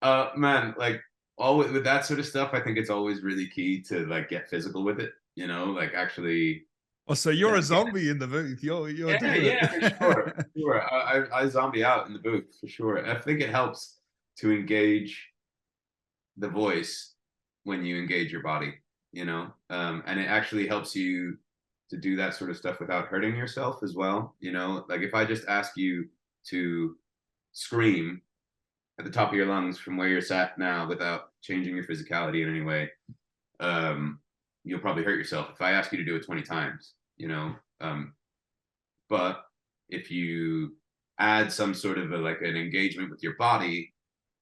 Man, like always with that sort of stuff, I think it's always really key to like get physical with it. Like actually. Oh, so you're a zombie in the booth. You're doing Yeah, it. for sure. I zombie out in the booth for sure. I think it helps to engage the voice when you engage your body, and it actually helps you to do that sort of stuff without hurting yourself as well. Like if I just ask you to scream at the top of your lungs from where you're sat now without changing your physicality in any way, you'll probably hurt yourself. If I ask you to do it 20 times, but if you add some sort of like an engagement with your body,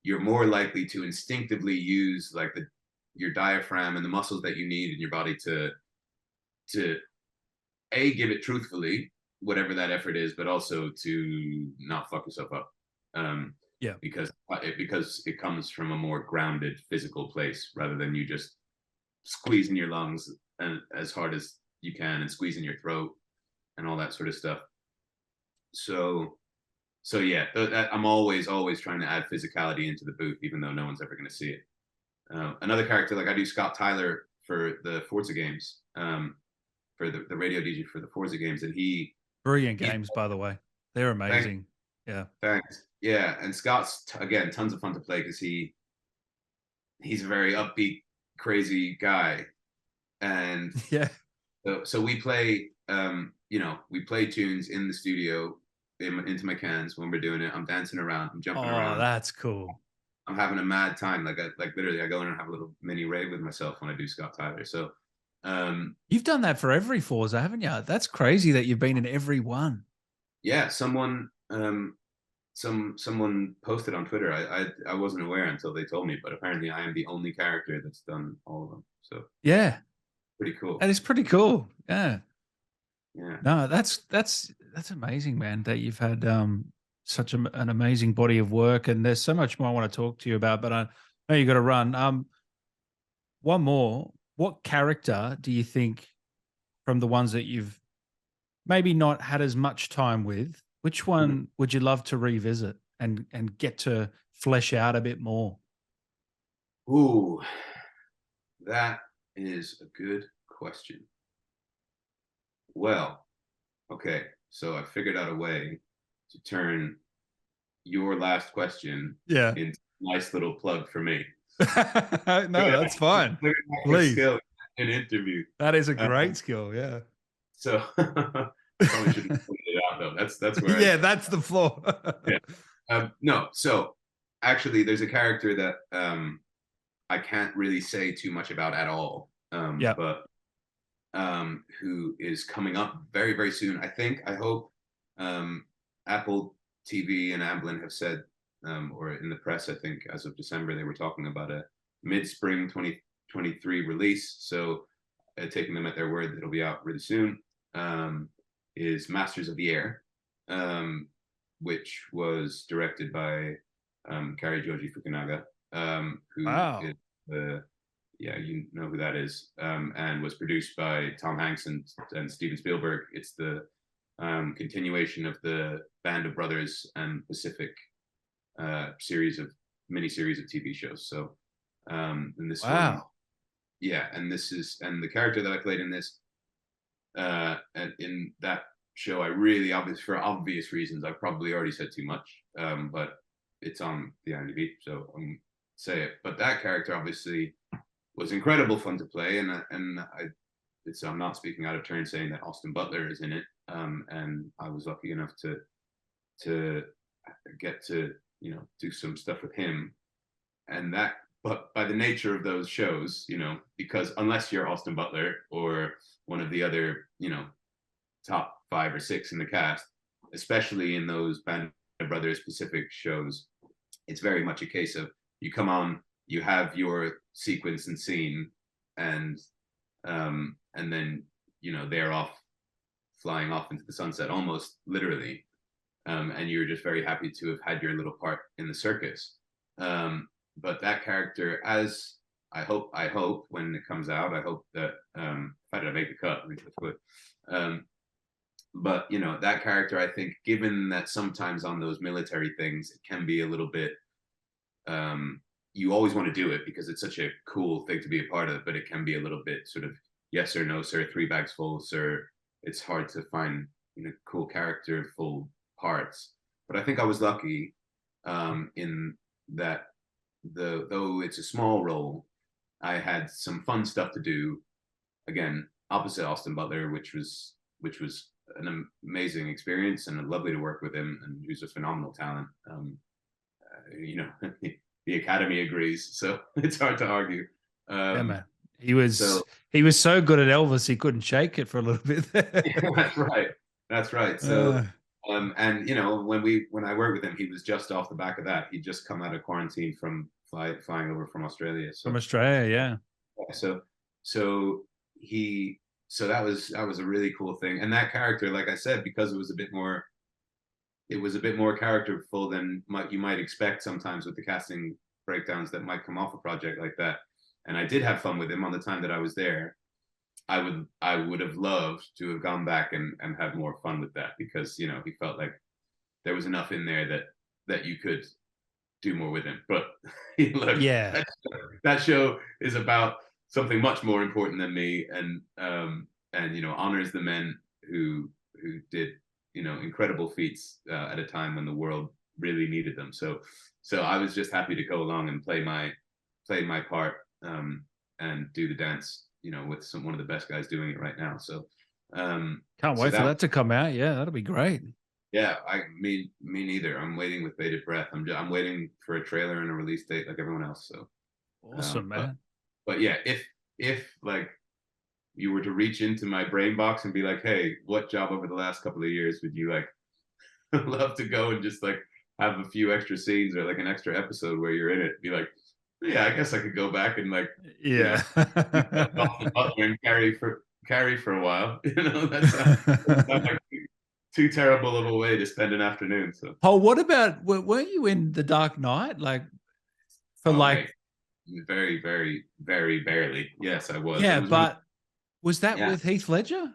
you're more likely to instinctively use like your diaphragm and the muscles that you need in your body to give it truthfully, whatever that effort is, but also to not fuck yourself up. Yeah, because it comes from a more grounded physical place rather than you just squeezing your lungs and as hard as you can and squeezing your throat and all that sort of stuff. So yeah, I'm always trying to add physicality into the booth, even though no one's ever going to see it. Another character, like I do Scott Tyler for the Forza games, for the radio DJ for the Forza games, and brilliant games, by the way. They're amazing. Thanks. Yeah, and Scott's again tons of fun to play because he's a very upbeat, crazy guy, and yeah. So we play, we play tunes in the studio into my cans when we're doing it. I'm dancing around, I'm jumping around. Oh, that's cool. I'm having a mad time. Like literally, I go in and have a little mini rave with myself when I do Scott Tyler. So you've done that for every Forza, haven't you? That's crazy that you've been in every one. Yeah, someone posted on Twitter. I wasn't aware until they told me, but apparently I am the only character that's done all of them. So yeah, pretty cool. That is pretty cool. Yeah. Yeah. No, that's amazing, man, that you've had such an amazing body of work. And there's so much more I want to talk to you about, but I know you got to run. One more. What character do you think from the ones that you've maybe not had as much time with, which one would you love to revisit and get to flesh out a bit more? Ooh, that is a good question. Well, okay. So I figured out a way to turn your last question Yeah. into a nice little plug for me. No, that's fine. Please. Skill in interview. That is a great skill. Yeah. So I probably should have pointed it out though. That's where Yeah, that's the flaw. yeah. No, so actually there's a character that I can't really say too much about at all. Yeah. But who is coming up very, very soon. I hope Apple TV and Amblin have said, or in the press, I think as of December, they were talking about a mid-spring 2023 release. So taking them at their word that it'll be out really soon, is Masters of the Air, which was directed by Kari Joji Fukunaga, who Wow. is the yeah, you know who that is, and was produced by Tom Hanks and Steven Spielberg. It's the continuation of the Band of Brothers and Pacific series of miniseries of TV shows. So, and this one, yeah, and the character that I played in this, and in that show, I really for obvious reasons, I've probably already said too much, but it's on the IMDb, so I'm say it. But that character obviously was incredible fun to play, and I'm not speaking out of turn saying that Austin Butler is in it, and I was lucky enough to get to do some stuff with him, and that. But by the nature of those shows, because unless you're Austin Butler or one of the other top 5 or 6 in the cast, especially in those Band of Brothers Pacific shows, it's very much a case of you come on, you have your sequence and scene, and then they're off, flying off into the sunset, almost literally, and you're just very happy to have had your little part in the circus. But that character, as I hope when it comes out, I hope that if I did make the cut, I think that's good. But that character, I think, given that sometimes on those military things, it can be a little bit. You always want to do it because it's such a cool thing to be a part of, but it can be a little bit sort of yes or no, sir, 3 bags full, sir. It's hard to find cool character full parts. But I think I was lucky in that though it's a small role, I had some fun stuff to do. Again, opposite Austin Butler, which was an amazing experience and lovely to work with him, and who's a phenomenal talent. The Academy agrees, so it's hard to argue. Yeah, man. He was so good at Elvis, he couldn't shake it for a little bit. Yeah, that's right. So, and when I worked with him, he was just off the back of that. He'd just come out of quarantine from flying over from Australia. So, from Australia, yeah. So that was a really cool thing. And that character, like I said, because it was a bit more characterful than you might expect sometimes with the casting breakdowns that might come off a project like that. And I did have fun with him on the time that I was there. I would have loved to have gone back and had more fun with that, because he felt like there was enough in there that you could do more with him. But look, yeah, that show is about something much more important than me, and honors the men who did incredible feats at a time when the world really needed them. So I was just happy to go along and play my part, and do the dance, with one of the best guys doing it right now. So can't wait for that to come out. Yeah, that'll be great. Yeah, me neither. I'm waiting with bated breath. I'm waiting for a trailer and a release date like everyone else. So awesome, man. But yeah, if like you were to reach into my brain box and be like, hey, what job over the last couple of years would you like love to go and just like have a few extra scenes or like an extra episode where you're in it? Be like, yeah, I guess I could go back and like Butler and carry for a while. That's not like too terrible of a way to spend an afternoon. So what about, weren't you in The Dark Knight? Like for very, very, very barely. Yes, I was. Yeah, but was that with Heath Ledger?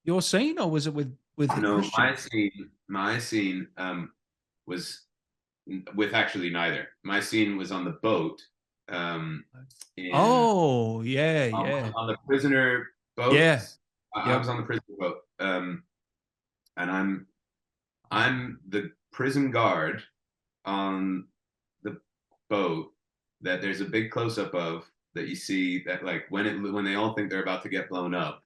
Your scene, or was it with No, Christian? my scene was with actually neither. My scene was on the boat. On the prisoner boat. Yeah. I was on the prisoner boat. and I'm the prison guard on the boat that there's a big close up of, that you see that like when they all think they're about to get blown up.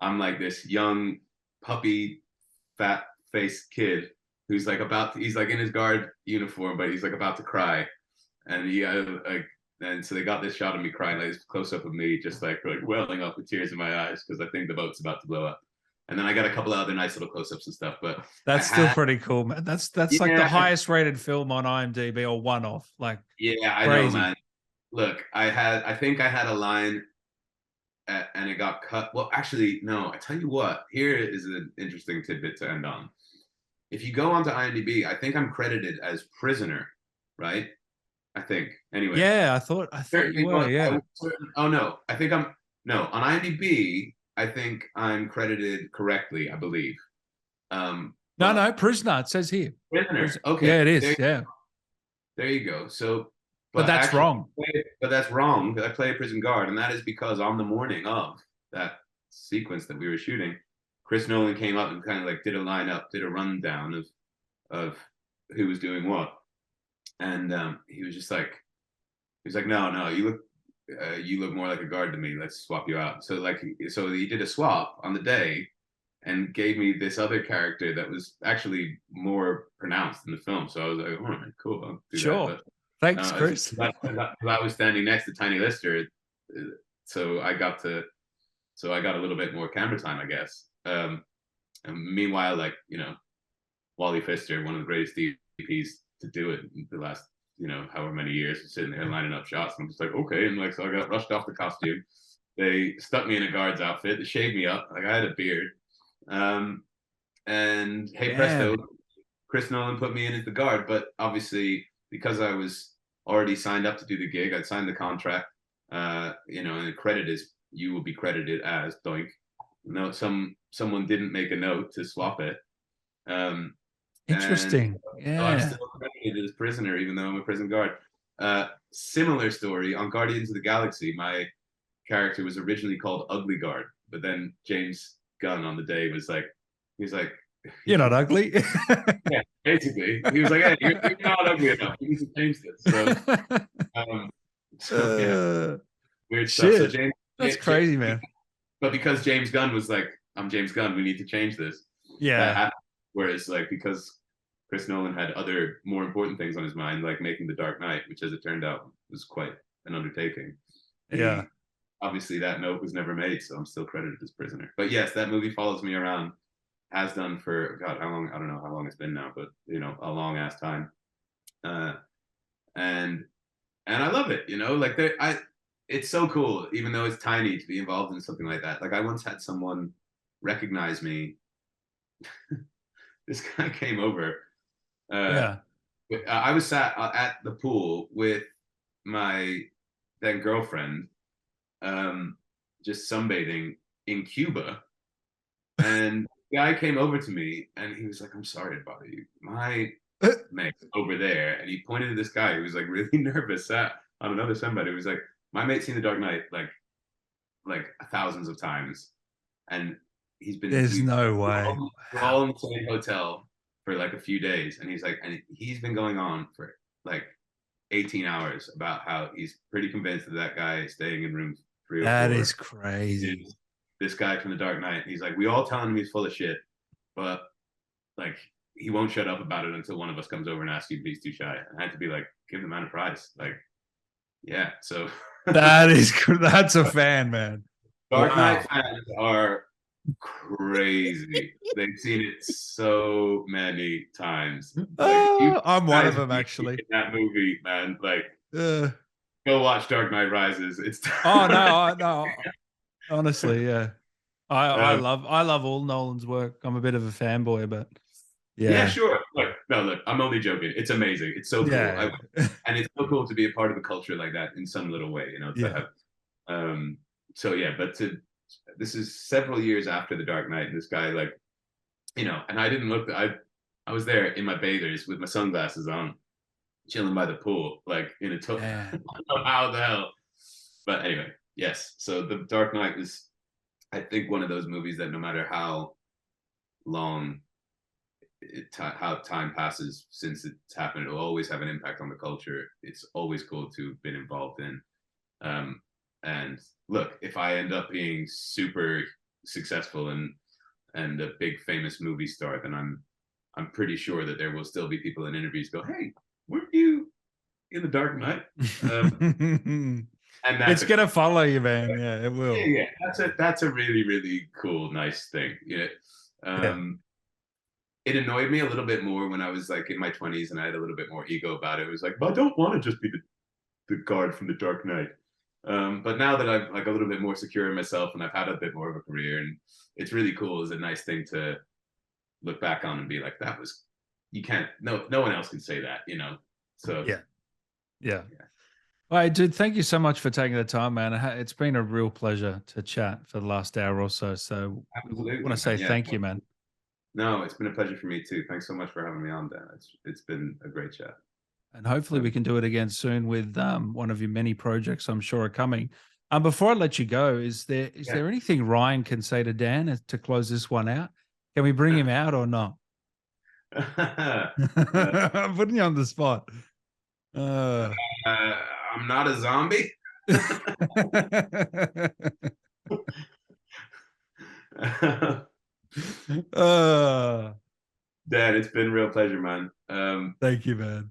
I'm like this young puppy fat faced kid who's like he's like in his guard uniform, but he's like about to cry. And like, and so they got this shot of me crying, like this close up of me just like welling up with tears in my eyes because I think the boat's about to blow up. And then I got a couple of other nice little close ups and stuff. But That's still pretty cool, man. That's like the yeah, highest rated film on IMDb, or one off. Like, yeah, I know, crazy. man. Look, I think I had a line and it got cut. Well, actually, no. I tell you what. Here is an interesting tidbit to end on. If you go onto IMDb, I think I'm credited as prisoner, right? I think. Anyway. Yeah, I thought you were. Yeah. Oh no, I think I'm no on IMDb. I think I'm credited correctly. I believe. No, prisoner. It says here. Prisoner. Okay. Yeah, it is. There you go. So, but that's actually, wrong. But that's wrong. I play a prison guard, and that is because on the morning of that sequence that we were shooting, Chris Nolan came up and kind of like did a lineup, did a rundown of who was doing what, and he was like, no, you look more like a guard to me. Let's swap you out. So he did a swap on the day, and gave me this other character that was actually more pronounced in the film. So I was like, oh, cool, I'll do sure. that. But, thanks, Chris. I was standing next to Tiny Lister, so I got a little bit more camera time, I guess. And meanwhile, like, you know, Wally Pfister, one of the greatest DPs to do it in the last, you know, however many years, sitting there lining up shots. And I'm just like, okay. And like, so I got rushed off the costume. They stuck me in a guard's outfit. They shaved me up. Like I had a beard. And hey, presto, Chris Nolan put me in as the guard. But obviously, because I was already signed up to do the gig, I'd signed the contract. You know, and the credit is you will be credited as Doink. No, someone didn't make a note to swap it. Interesting. Yeah. So I'm still credited as prisoner, even though I'm a prison guard. Similar story on Guardians of the Galaxy. My character was originally called Ugly Guard, but then James Gunn on the day was like, you're not ugly. Yeah, basically. He was like, hey, you're not ugly enough. You need to change this. So yeah. Weird stuff. Shit. So James, that's crazy, man. But because James Gunn was like, I'm James Gunn, we need to change this. Yeah. Whereas like because Chris Nolan had other more important things on his mind, like making The Dark Knight, which as it turned out was quite an undertaking. Yeah. Obviously that note was never made, so I'm still credited as prisoner. But yes, that movie follows me around, has done for God, how long? I don't know how long it's been now, but you know, a long ass time. And I love it, you know, like it's so cool, even though it's tiny, to be involved in something like that. Like I once had someone recognize me. This guy came over. I was sat at the pool with my then girlfriend, just sunbathing in Cuba, and the guy came over to me and he was like, "I'm sorry to bother you. My mate over there," and he pointed to this guy who was like really nervous on another sunbed. He was like, "My mate's seen The Dark Knight like thousands of times, and he's been." There's no way. We're all in the same hotel for like a few days, and he's like, and he's been going on for like 18 hours about how he's pretty convinced that guy is staying in room 304. That is crazy. This guy from The Dark Knight. He's like, we all tell him he's full of shit, but like he won't shut up about it until one of us comes over and asks you if he's too shy. And I had to be like, give the man a prize. Like, yeah. So that's a fan, man. Dark Knight fans are crazy. They've seen it so many times. Like, I'm one of them, actually. That movie, man. Like, go watch Dark Knight Rises. It's no. Honestly, yeah. I love all Nolan's work. I'm a bit of a fanboy, but yeah, sure. Look, I'm only joking. It's amazing. It's so cool. Yeah. And it's so cool to be a part of a culture like that in some little way, you know, to have, so yeah, but this is several years after The Dark Knight, and this guy, like, you know, and I didn't look, I was there in my bathers with my sunglasses on, chilling by the pool, like in a tub. I don't know how the hell. But anyway, yes. So The Dark Knight was, I think, one of those movies that no matter how long how time passes since it's happened. It'll always have an impact on the culture. It's always cool to have been involved in. And look, if I end up being super successful and a big famous movie star, then I'm pretty sure that there will still be people in interviews go, "Hey, weren't you in The Dark Knight?" And it's gonna follow you, man. Yeah, it will. Yeah. That's a really, really cool, nice thing. It annoyed me a little bit more when I was like in my 20s and I had a little bit more ego about it. It was like, but I don't want to just be the guard from The Dark Knight. But now that I'm like a little bit more secure in myself and I've had a bit more of a career, and it's really cool. It's a nice thing to look back on and be like, that was, you can't, no one else can say that, So yeah. All right, dude, thank you so much for taking the time, man. It's been a real pleasure to chat for the last hour or so. So absolutely, I want to say thank you, man. No, it's been a pleasure for me too. Thanks so much for having me on, Dan. It's been a great chat. And hopefully we can do it again soon with one of your many projects I'm sure are coming. Before I let you go, is there anything Ryan can say to Dan to close this one out? Can we bring him out or not? I'm putting you on the spot. I'm not a zombie. Dad, it's been a real pleasure, man. Thank you, man.